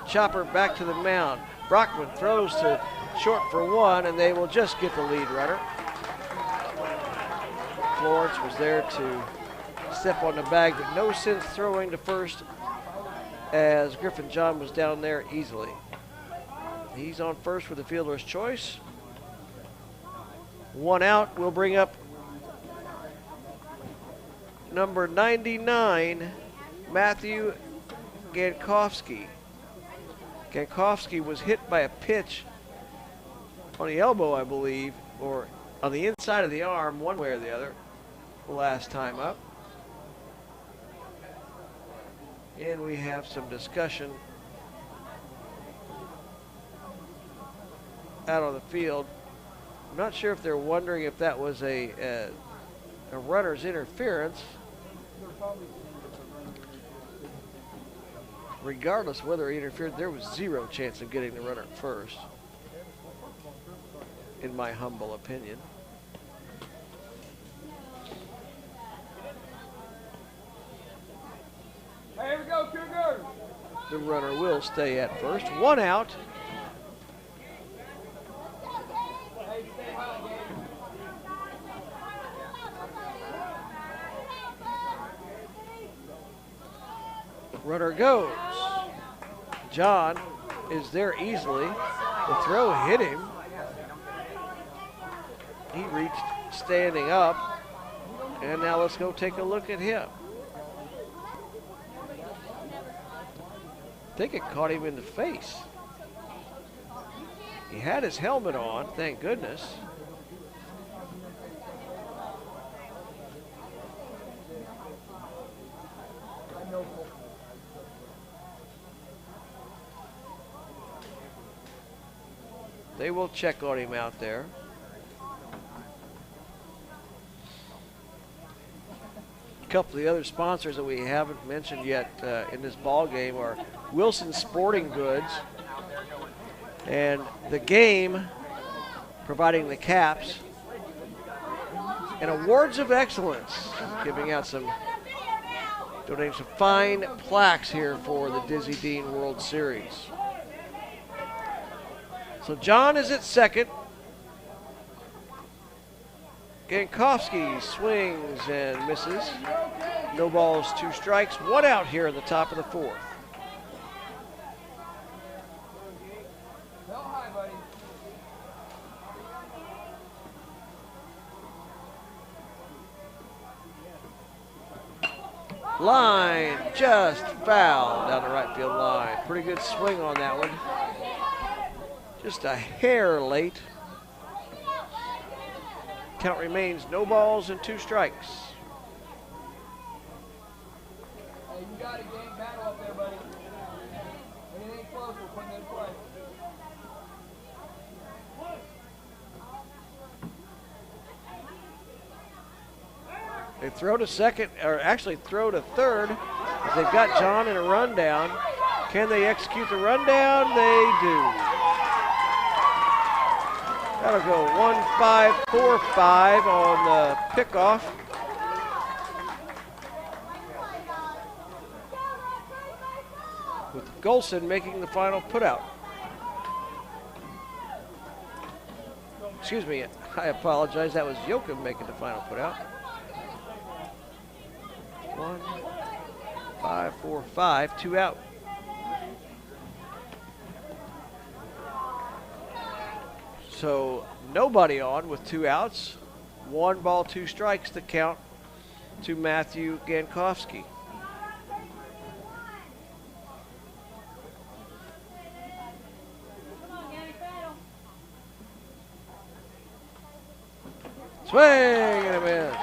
Chopper back to the mound. Brockman throws to short for 1, and they will just get the lead runner. Florence was there to step on the bag, but no sense throwing to first as Griffin John was down there easily. He's on first with the fielder's choice. 1 out will bring up number 99, Matthew Gankowski. Gankowski was hit by a pitch on the elbow, I believe, or on the inside of the arm, one way or the other, last time up. And we have some discussion out on the field. I'm not sure if they're wondering if that was a runner's interference. Regardless of whether he interfered, there was 0 chance of getting the runner at first, in my humble opinion. Hey, here we go, Cougars. The runner will stay at first. 1 out. Hey, stay high, Gabe. Runner goes. John is there easily. The throw hit him. He reached standing up. And now let's go take a look at him. I think it caught him in the face. He had his helmet on, thank goodness. They will check on him out there. A couple of the other sponsors that we haven't mentioned yet in this ball game are Wilson Sporting Goods and The Game, providing the caps, and Awards of Excellence, giving out some donating some fine plaques here for the Dizzy Dean World Series. So John is at second. Gankowski swings and misses. No balls, 2 strikes, 1 out here in the top of the 4th. Line just fouled down the right field line. Pretty good swing on that one. Just a hair late. Count remains no balls and 2 strikes. Hey, you got a game battle up there, buddy. When it ain't close, we're putting it in play. They throw to second, or actually throw to third. They've got John in a rundown. Can they execute the rundown? They do. That'll go 1-5-4-5 on the pickoff. With Golson making the final putout. Excuse me, I apologize. That was Yoakum making the final putout. 1-5-4-5, 2 out. So nobody on with 2 outs. 1 ball, 2 strikes to count to Matthew Gankowski. Swing and a miss.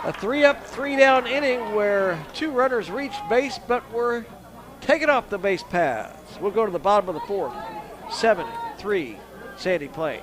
A 3-up, 3-down inning where 2 runners reached base but were taken off the base paths. We'll go to the bottom of the 4th. 7-3 Sandy Plains.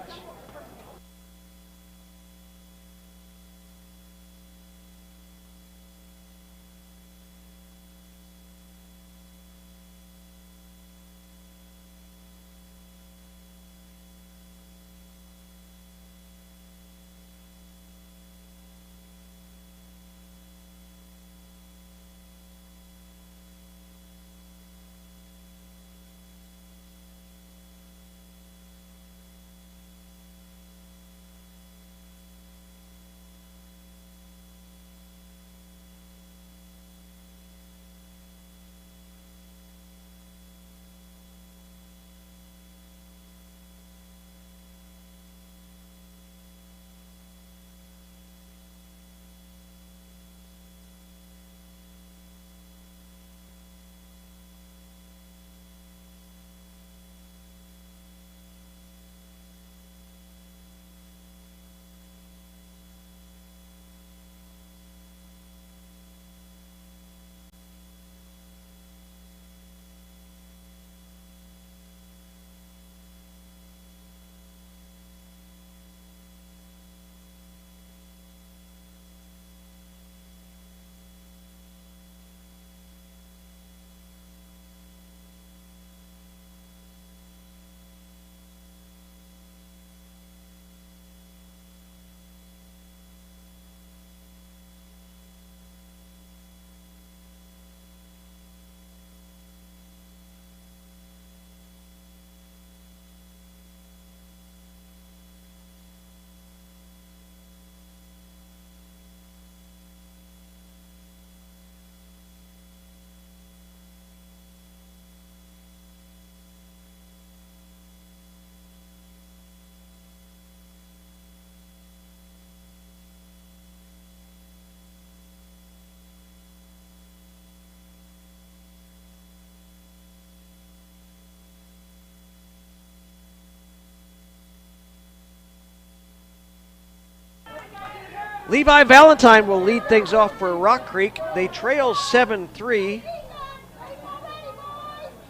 Levi Valentine will lead things off for Rock Creek. They trail 7-3.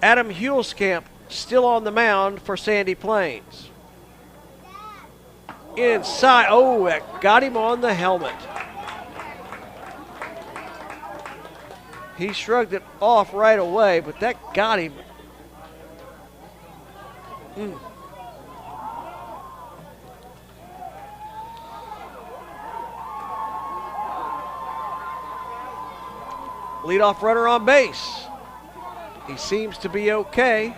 Adam Hulskamp still on the mound for Sandy Plains. Inside, oh, that got him on the helmet. He shrugged it off right away, but that got him. Leadoff runner on base. He seems to be okay.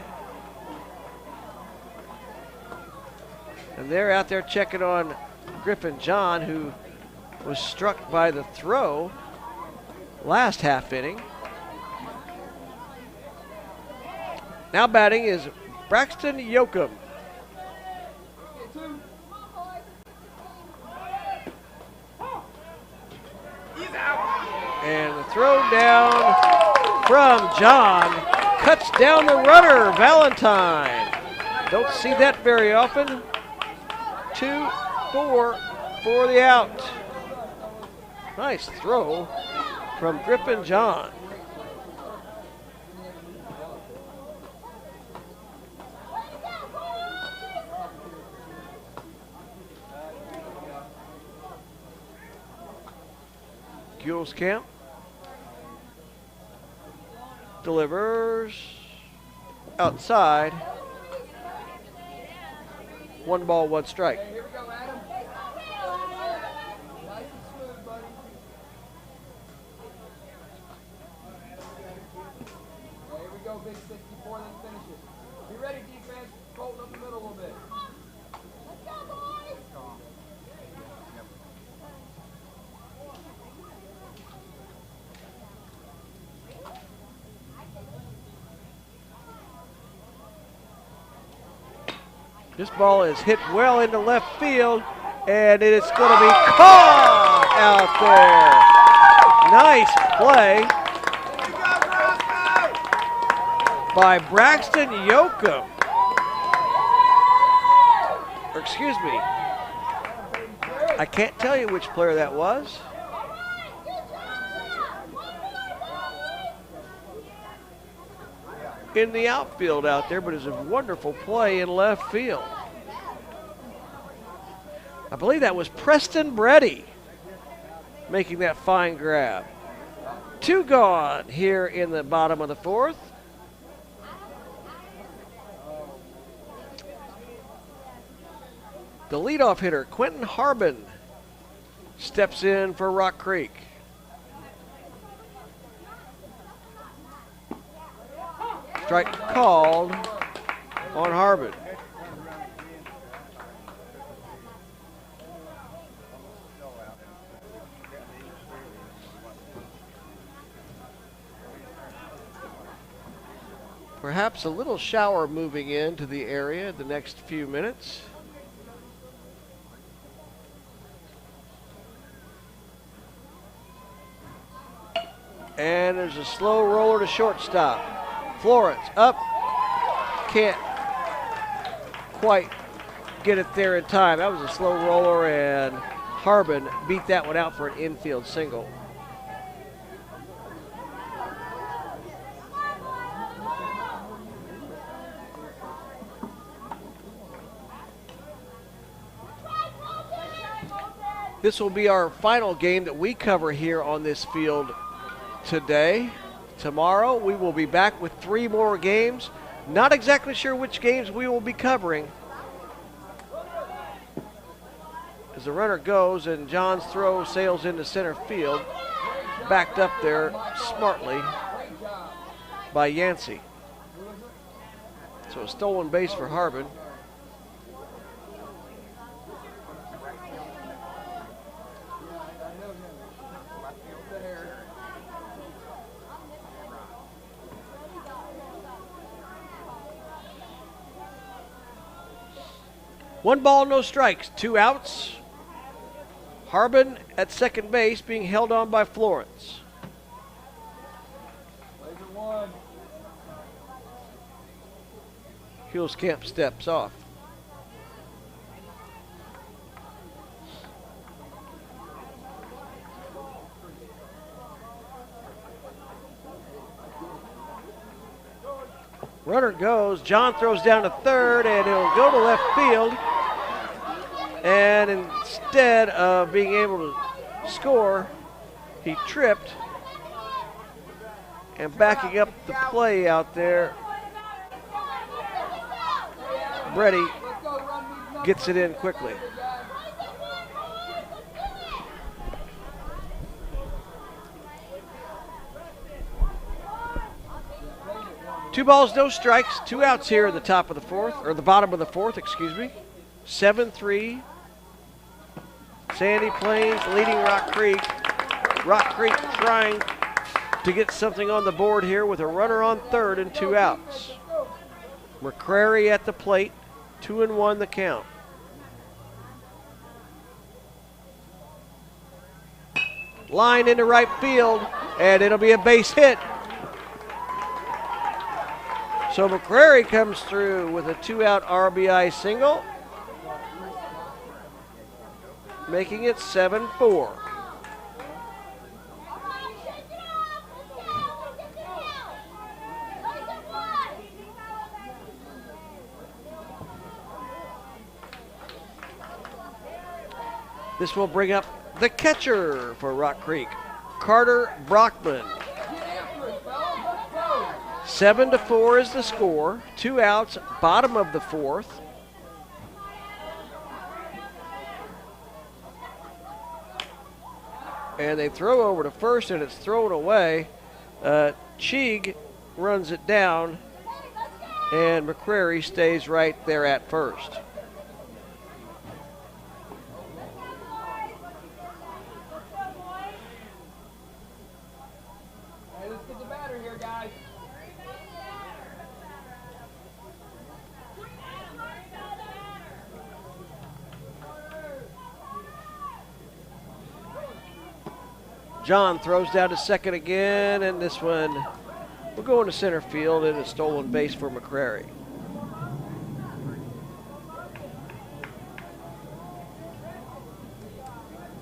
And they're out there checking on Griffin John, who was struck by the throw last half inning. Now batting is Braxton Yoakum. And the throw down from John cuts down the runner, Valentine. Don't see that very often. 2-4 for the out. Nice throw from Griffin John. Camp delivers outside. 1 ball, 1 strike. Hey, here we go, Adam. Nice and smooth, buddy. Here we go, big 64, then finish it. Be ready, defense. Colton up the middle a little bit. Let's go, boys. This ball is hit well into left field, and it is going to be caught out there. Nice play by Braxton Yoakum. Or excuse me, I can't tell you which player that was. In the outfield out there, but it's a wonderful play in left field. I believe that was Preston Brady making that fine grab. 2 gone here in the bottom of the 4th. The leadoff hitter, Quentin Harbin, steps in for Rock Creek. Strike called on Harbin. Perhaps a little shower moving into the area the next few minutes. And there's a slow roller to shortstop. Florence up, can't quite get it there in time. That was a slow roller, and Harbin beat that one out for an infield single. This will be our final game that we cover here on this field today. Tomorrow we will be back with 3 more games. Not exactly sure which games we will be covering. As the runner goes and John's throw sails into center field, backed up there smartly by Yancey. So a stolen base for Harbin. One ball, no strikes, 2 outs. Harbin at second base being held on by Florence. Camp steps off. Runner goes, John throws down to third, and he'll go to left field. And instead of being able to score, he tripped. And backing up the play out there, Brady gets it in quickly. 2 balls, no strikes, 2 outs here in the top of the fourth, or the bottom of the fourth, excuse me. 7-3. Sandy Plains leading Rock Creek. Rock Creek trying to get something on the board here with a runner on third and 2 outs. McCrary at the plate, 2-1 the count. Line into right field, and it'll be a base hit. So McCrary comes through with a 2-out RBI single, making it 7-4. This will bring up the catcher for Rock Creek, Carter Brockman. 7-4 is the score. 2 outs, bottom of the fourth. And they throw over to first, and it's thrown away. Cheeg runs it down, and McCrary stays right there at first. Hey, let's get the batter here, guys. John throws down to second again, and this one will go into center field, and a stolen base for McCrary.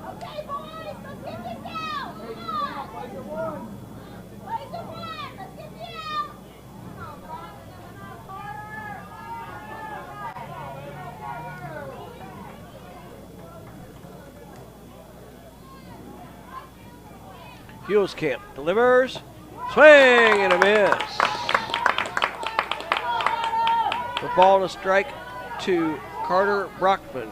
Okay, boys, let's get this out. Come on. Place it one. Let's get this out. Come on, Brock. Huelskamp delivers, swing and a miss. The ball and a strike to Carter Brockman.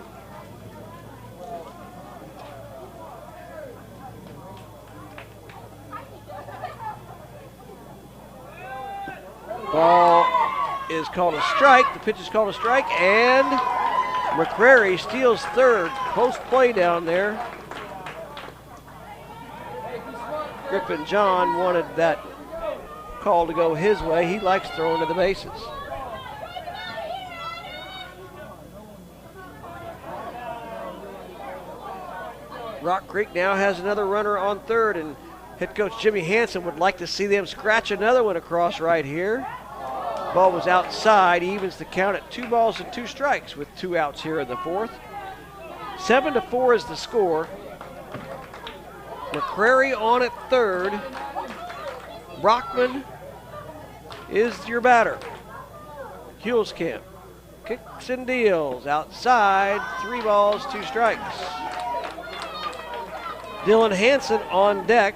Ball is called a strike. The pitch is called a strike, and McCrary steals third. Post play down there. Griffin John wanted that call to go his way. He likes throwing to the bases. Rock Creek now has another runner on third, and head coach Jimmy Hansen would like to see them scratch another one across right here. Ball was outside. He evens the count at 2 balls and 2 strikes with 2 outs here in the fourth. 7-4 is the score. McCrary on at third. Brockman is your batter. Huelskamp kicks and deals outside. 3 balls, 2 strikes. Dylan Hansen on deck.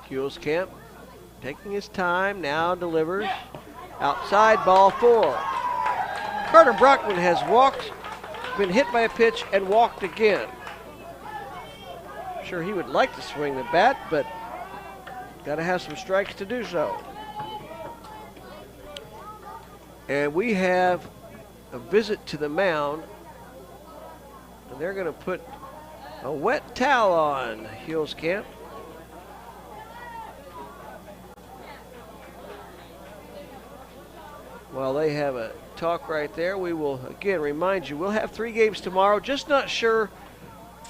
Huelskamp taking his time, now delivers. Outside, ball 4. Carter Brockman has walked, been hit by a pitch, and walked again. Sure, he would like to swing the bat, but got to have some strikes to do so. And we have a visit to the mound, and they're going to put a wet towel on Huelskamp. While they have a talk right there, we will again remind you, we'll have 3 games tomorrow. Just not sure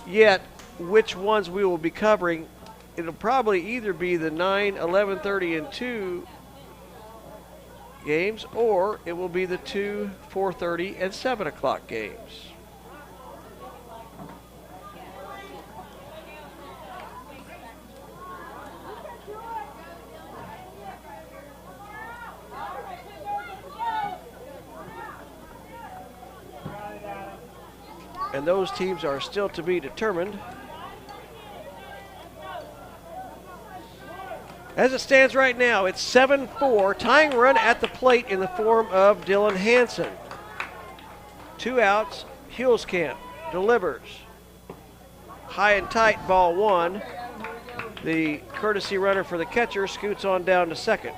yet which ones we will be covering. It'll probably either be the 9, 11:30, and 2 games, or it will be the 2, 4:30, and 7 o'clock games. And those teams are still to be determined. As it stands right now, it's 7-4. Tying run at the plate in the form of Dylan Hanson. 2 outs. Huelskamp delivers. High and tight, ball 1. The courtesy runner for the catcher scoots on down to second.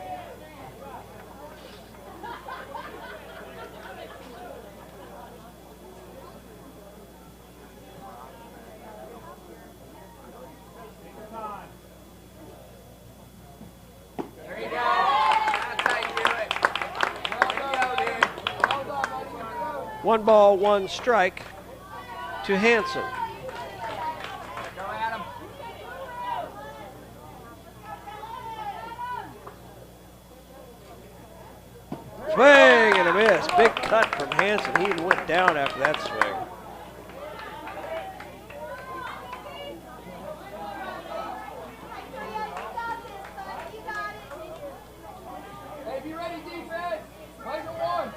One ball, one strike to Hanson. Swing and a miss. Big cut from Hanson. He went down after that swing. Hey, be ready, defense. Play for 1.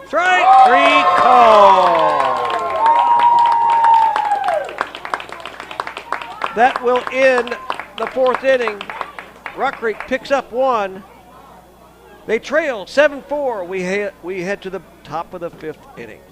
Strike 3 call. That will end the 4th inning. Rock Creek picks up 1. They trail 7-4. We head to the top of the 5th inning.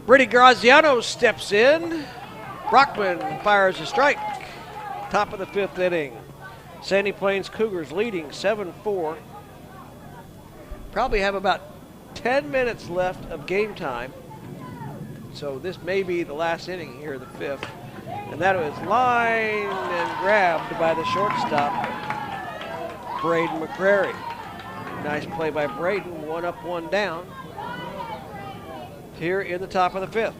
Brady Graziano steps in. Brockman fires a strike. Top of the 5th inning. Sandy Plains Cougars leading 7-4. Probably have about 10 minutes left of game time. So this may be the last inning here, the 5th. And that was lined and grabbed by the shortstop, Braden McCrary. Nice play by Braden, 1 up, 1 down. Here in the top of the 5th.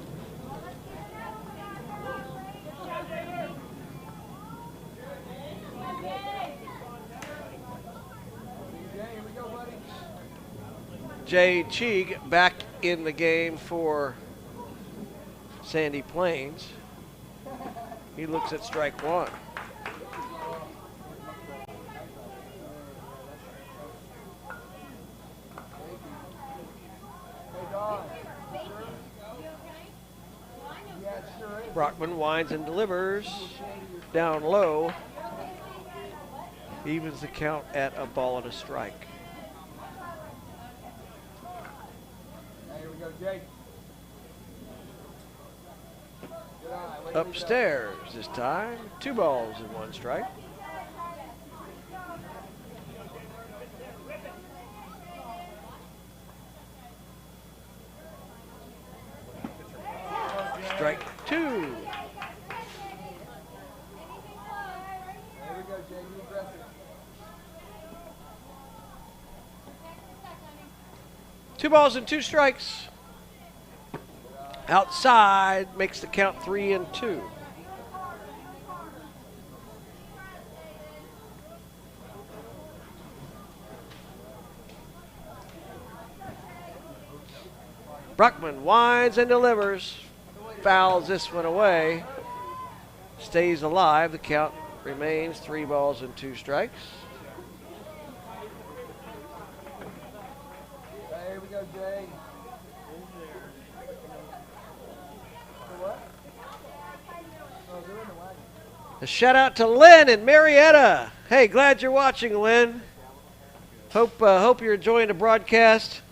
Jay Cheek back in the game for Sandy Plains. He looks at strike 1. Brockman winds and delivers down low. Evens the count at a ball and a strike. Here we go, Jake. Upstairs this time. 2 balls and 1 strike. be aggressive. 2 balls and 2 strikes. Outside makes the count 3-2. Bruckman winds and delivers. Fouls this one away. Stays alive. The count remains 3 balls and 2 strikes. There we go, Jay. What? Oh, they're in the wagon. A shout out to Lynn in Marietta. Hey, glad you're watching, Lynn. Hope you're enjoying the broadcast.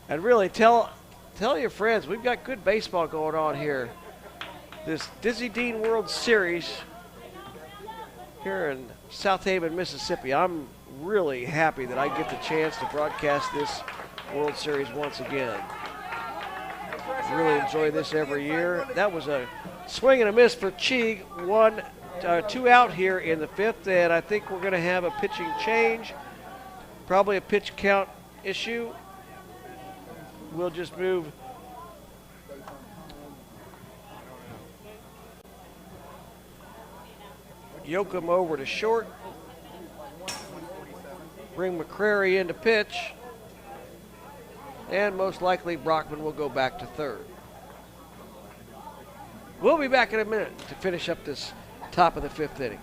And really tell your friends, we've got good baseball going on here. This Dizzy Dean World Series here in South Haven, Mississippi. I'm really happy that I get the chance to broadcast this World Series once again. Really enjoy this every year. That was a swing and a miss for Cheek. 2 out here in the 5th, and I think we're going to have a pitching change. Probably a pitch count issue. We'll just move Yoakum over to short. Bring McCrary in to pitch. And most likely Brockman will go back to third. We'll be back in a minute to finish up this top of the 5th inning.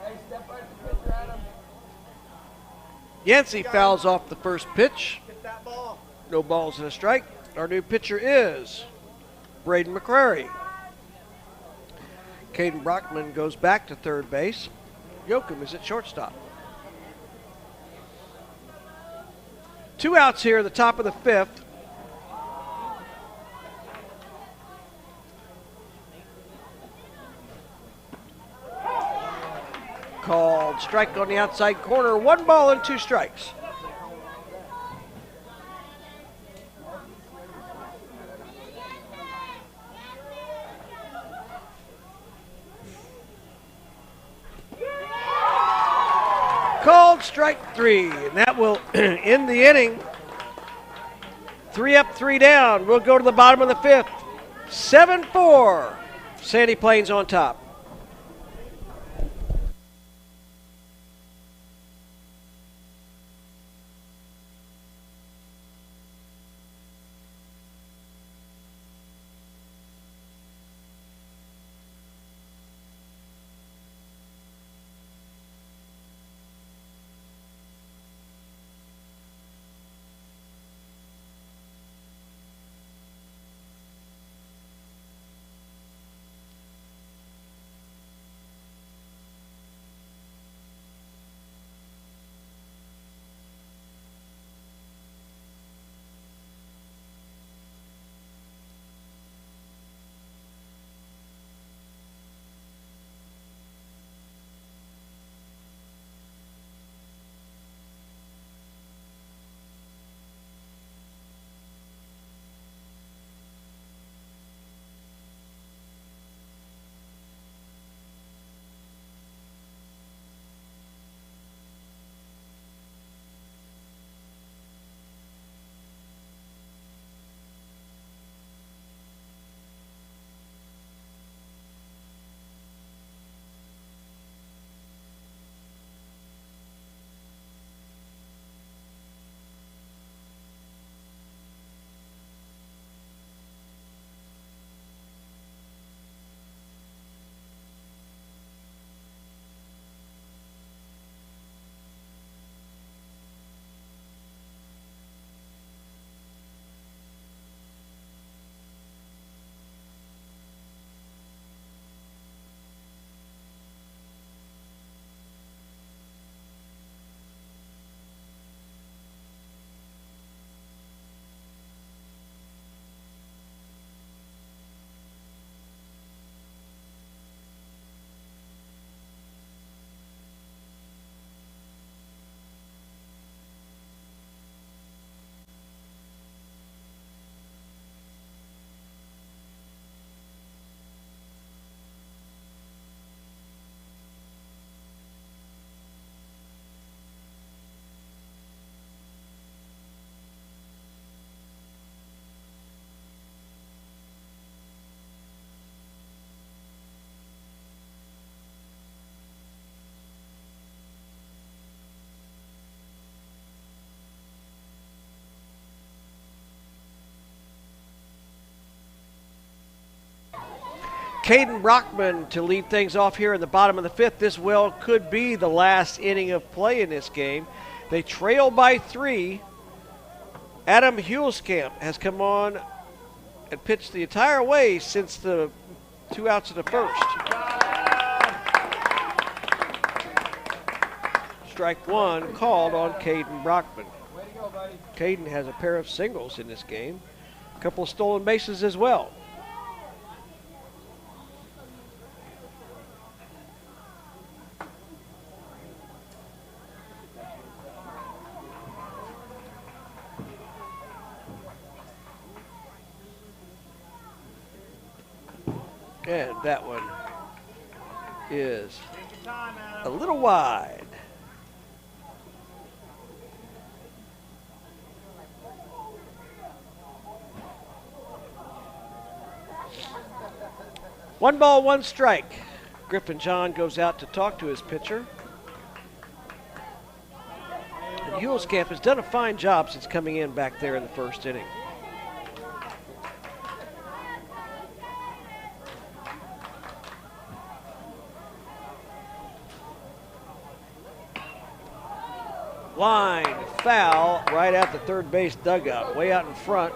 Hey, step right to the pitcher, Adam. Yancey fouls off the first pitch. No balls and a strike. Our new pitcher is Braden McCrary. Caden Brockman goes back to third base. Yoakum is at shortstop. 2 outs here at the top of the 5th. Called strike on the outside corner. 1 ball and 2 strikes. Called strike 3, and that will end the inning. 3 up, 3 down. We'll go to the bottom of the 5th. 7-4. Sandy Plains on top. Caden Brockman to lead things off here in the bottom of the fifth. This well could be the last inning of play in this game. They trail by 3. Adam Hulskamp has come on and pitched the entire way since the 2 outs of the first. Strike 1 called on Caden Brockman. Way to go, buddy. Caden has a pair of singles in this game. A couple of stolen bases as well. And that one is a little wide. One ball, one strike. Griffin John goes out to talk to his pitcher. And Hulskamp has done a fine job since coming in back there in the first inning. Line foul right at the third base dugout. Way out in front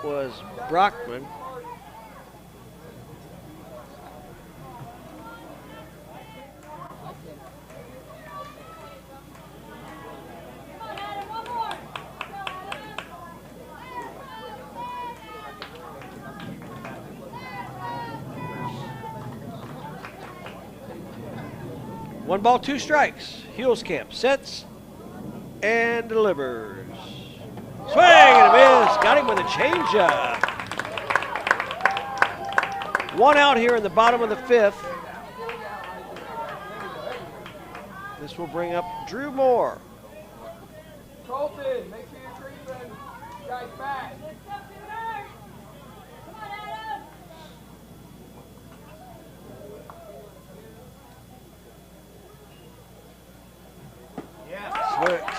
was Brockman. One ball, two strikes. Hulskamp sets and delivers. Swing and a miss. Got him with a changeup. One out here in the bottom of the fifth. This will bring up Drew Moore. Colton, make sure you're treating guys back.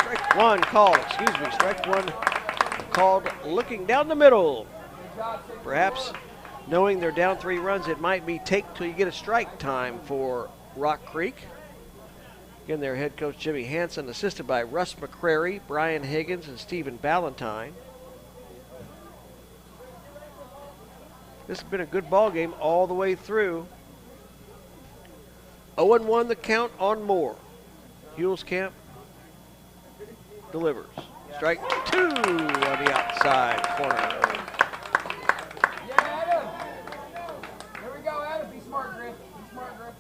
Strike one called, strike one called looking down the middle. Perhaps knowing they're down 3 runs, it might be take till you get a strike time for Rock Creek. Again, their head coach Jimmy Hansen, assisted by Russ McCrary, Brian Higgins, and Stephen Ballantyne. This has been a good ball game all the way through. 0-1 the count on Moore. Hulskamp delivers. Strike 2 on the outside corner. Yeah, Adam. There we go, Adam. Be smart, Griff. Be smart, Griff.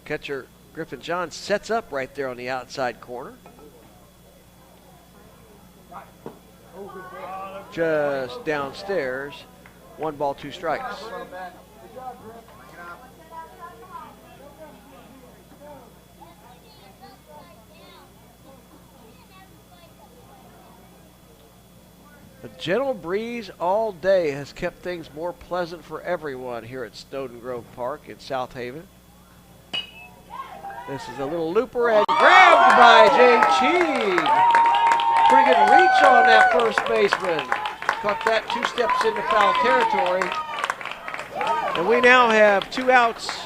Catcher Griffin John sets up right there on the outside corner. Just downstairs. 1 ball, 2 strikes. Good job, Griff. A gentle breeze all day has kept things more pleasant for everyone here at Snowden Grove Park in South Haven. This is a little looper and grabbed by Jay Cheek. Pretty good reach on that first baseman. Caught that 2 steps into foul territory. And we now have 2 outs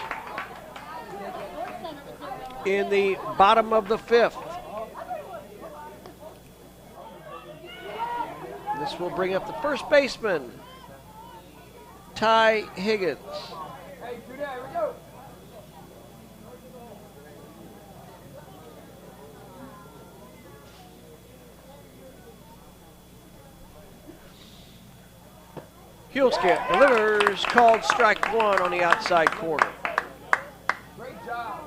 in the bottom of the 5th. This will bring up the first baseman, Ty Higgins. Hey, do that. Here we go. Hulskamp delivers, called strike 1 on the outside corner. Great job.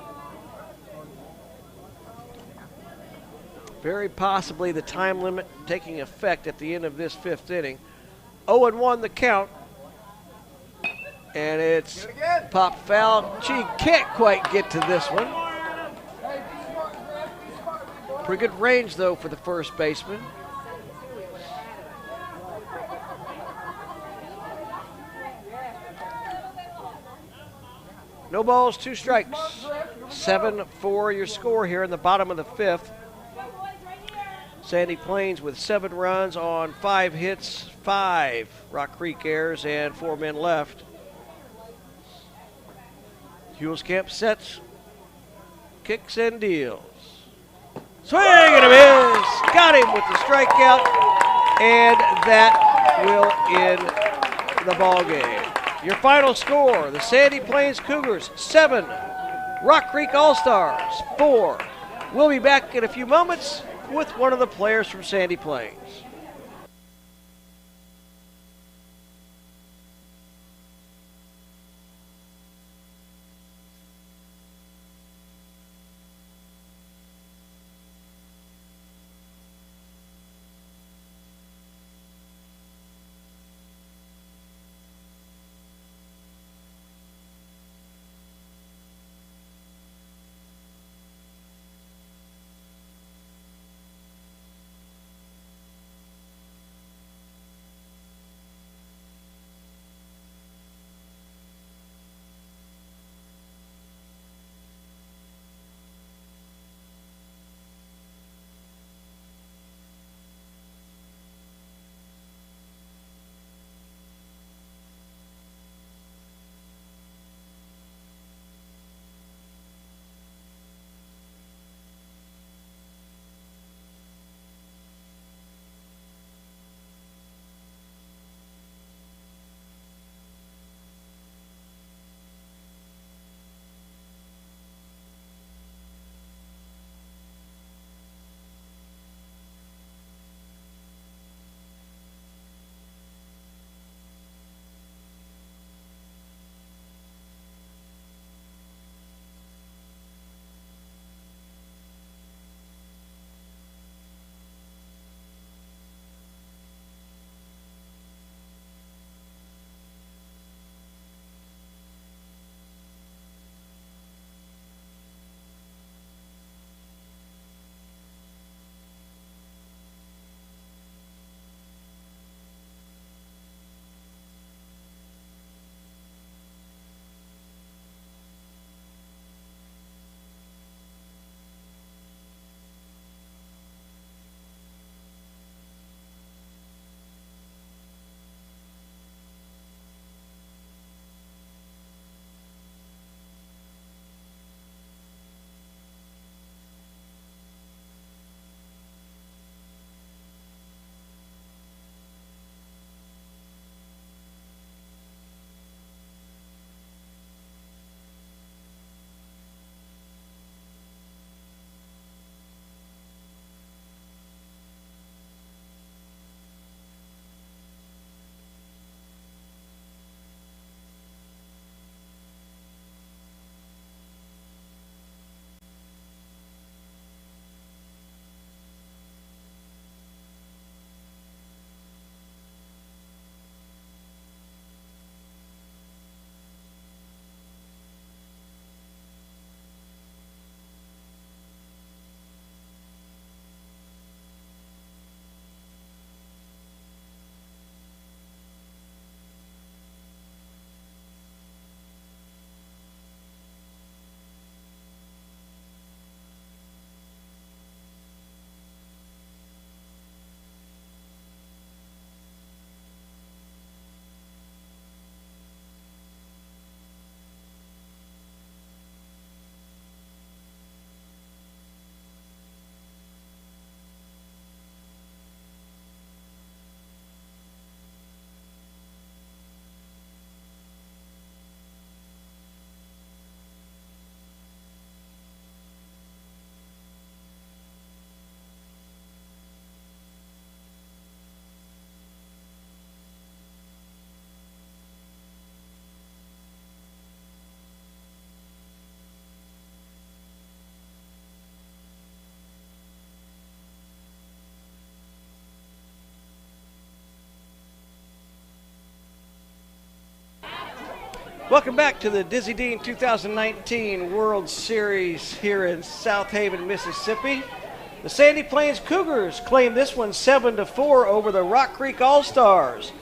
Very possibly the time limit taking effect at the end of this 5th inning. 0-1 the count. And it's pop foul. Gee, can't quite get to this one. Hey, be smart, Griff. Be smart, big boy. Pretty good range, though, for the first baseman. No balls, 2 strikes. 7-4 your score here in the bottom of the 5th. Sandy Plains with 7 runs on 5 hits, 5 Rock Creek errors, and 4 men left. Huelskamp sets, kicks and deals. Swing and a miss. Got him with the strikeout, and that will end the ball game. Your final score, the Sandy Plains Cougars 7, Rock Creek All-Stars 4. We'll be back in a few moments with one of the players from Sandy Plains. Welcome back to the Dizzy Dean 2019 World Series here in South Haven, Mississippi. The Sandy Plains Cougars claim this one 7-4 over the Rock Creek All-Stars.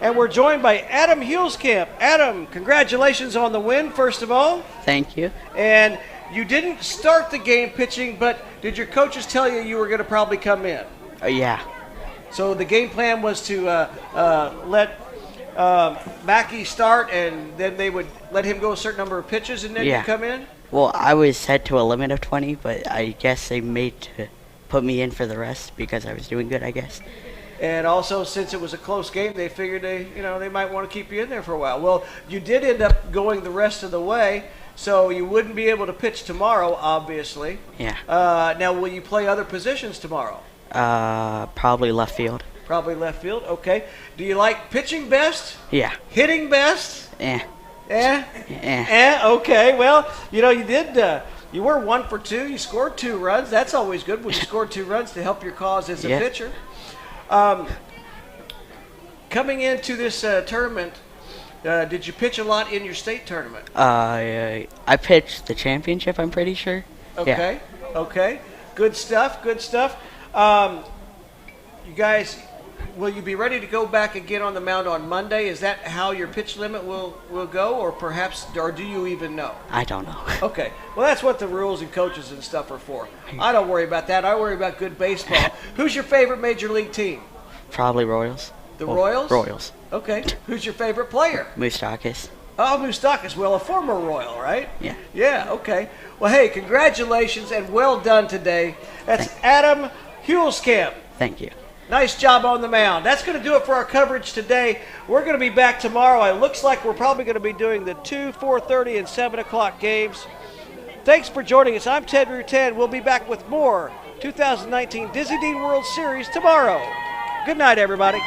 And we're joined by Adam Huelskamp. Adam, congratulations on the win, first of all. Thank you. And you didn't start the game pitching, but did your coaches tell you you were going to probably come in? Yeah. So the game plan was to let Mackey start, and then they would let him go a certain number of pitches, and then you Yeah. come in? Well, I was set to a limit of 20, but I guess they made to put me in for the rest because I was doing good, I guess. And also, since it was a close game, they figured they might want to keep you in there for a while. Well, you did end up going the rest of the way, so you wouldn't be able to pitch tomorrow, obviously. Yeah. Now, will you play other positions tomorrow? Probably left field. Probably left field. Okay. Do you like pitching best? Yeah. Hitting best? Eh. Eh? Eh. Okay. Well, you did. You were 1 for 2. You scored 2 runs. That's always good when you score 2 runs to help your cause as a Yeah. pitcher. Coming into this tournament, did you pitch a lot in your state tournament? I pitched the championship, I'm pretty sure. Okay. Okay. Good stuff. Good stuff. You guys, will you be ready to go back again on the mound on Monday? Is that how your pitch limit will go, or do you even know? I don't know. Okay. Well, that's what the rules and coaches and stuff are for. I don't worry about that. I worry about good baseball. Who's your favorite major league team? Probably Royals. The Royals? Royals. Okay. Who's your favorite player? Moustakis. Oh, Moustakis. Well, a former Royal, right? Yeah. Yeah, okay. Well, hey, congratulations and well done today. That's Adam Hulskamp. Thank you. Nice job on the mound. That's going to do it for our coverage today. We're going to be back tomorrow. It looks like we're probably going to be doing the 2, 4:30, and 7 o'clock games. Thanks for joining us. I'm Ted Rutan. We'll be back with more 2019 Dizzy Dean World Series tomorrow. Good night, everybody.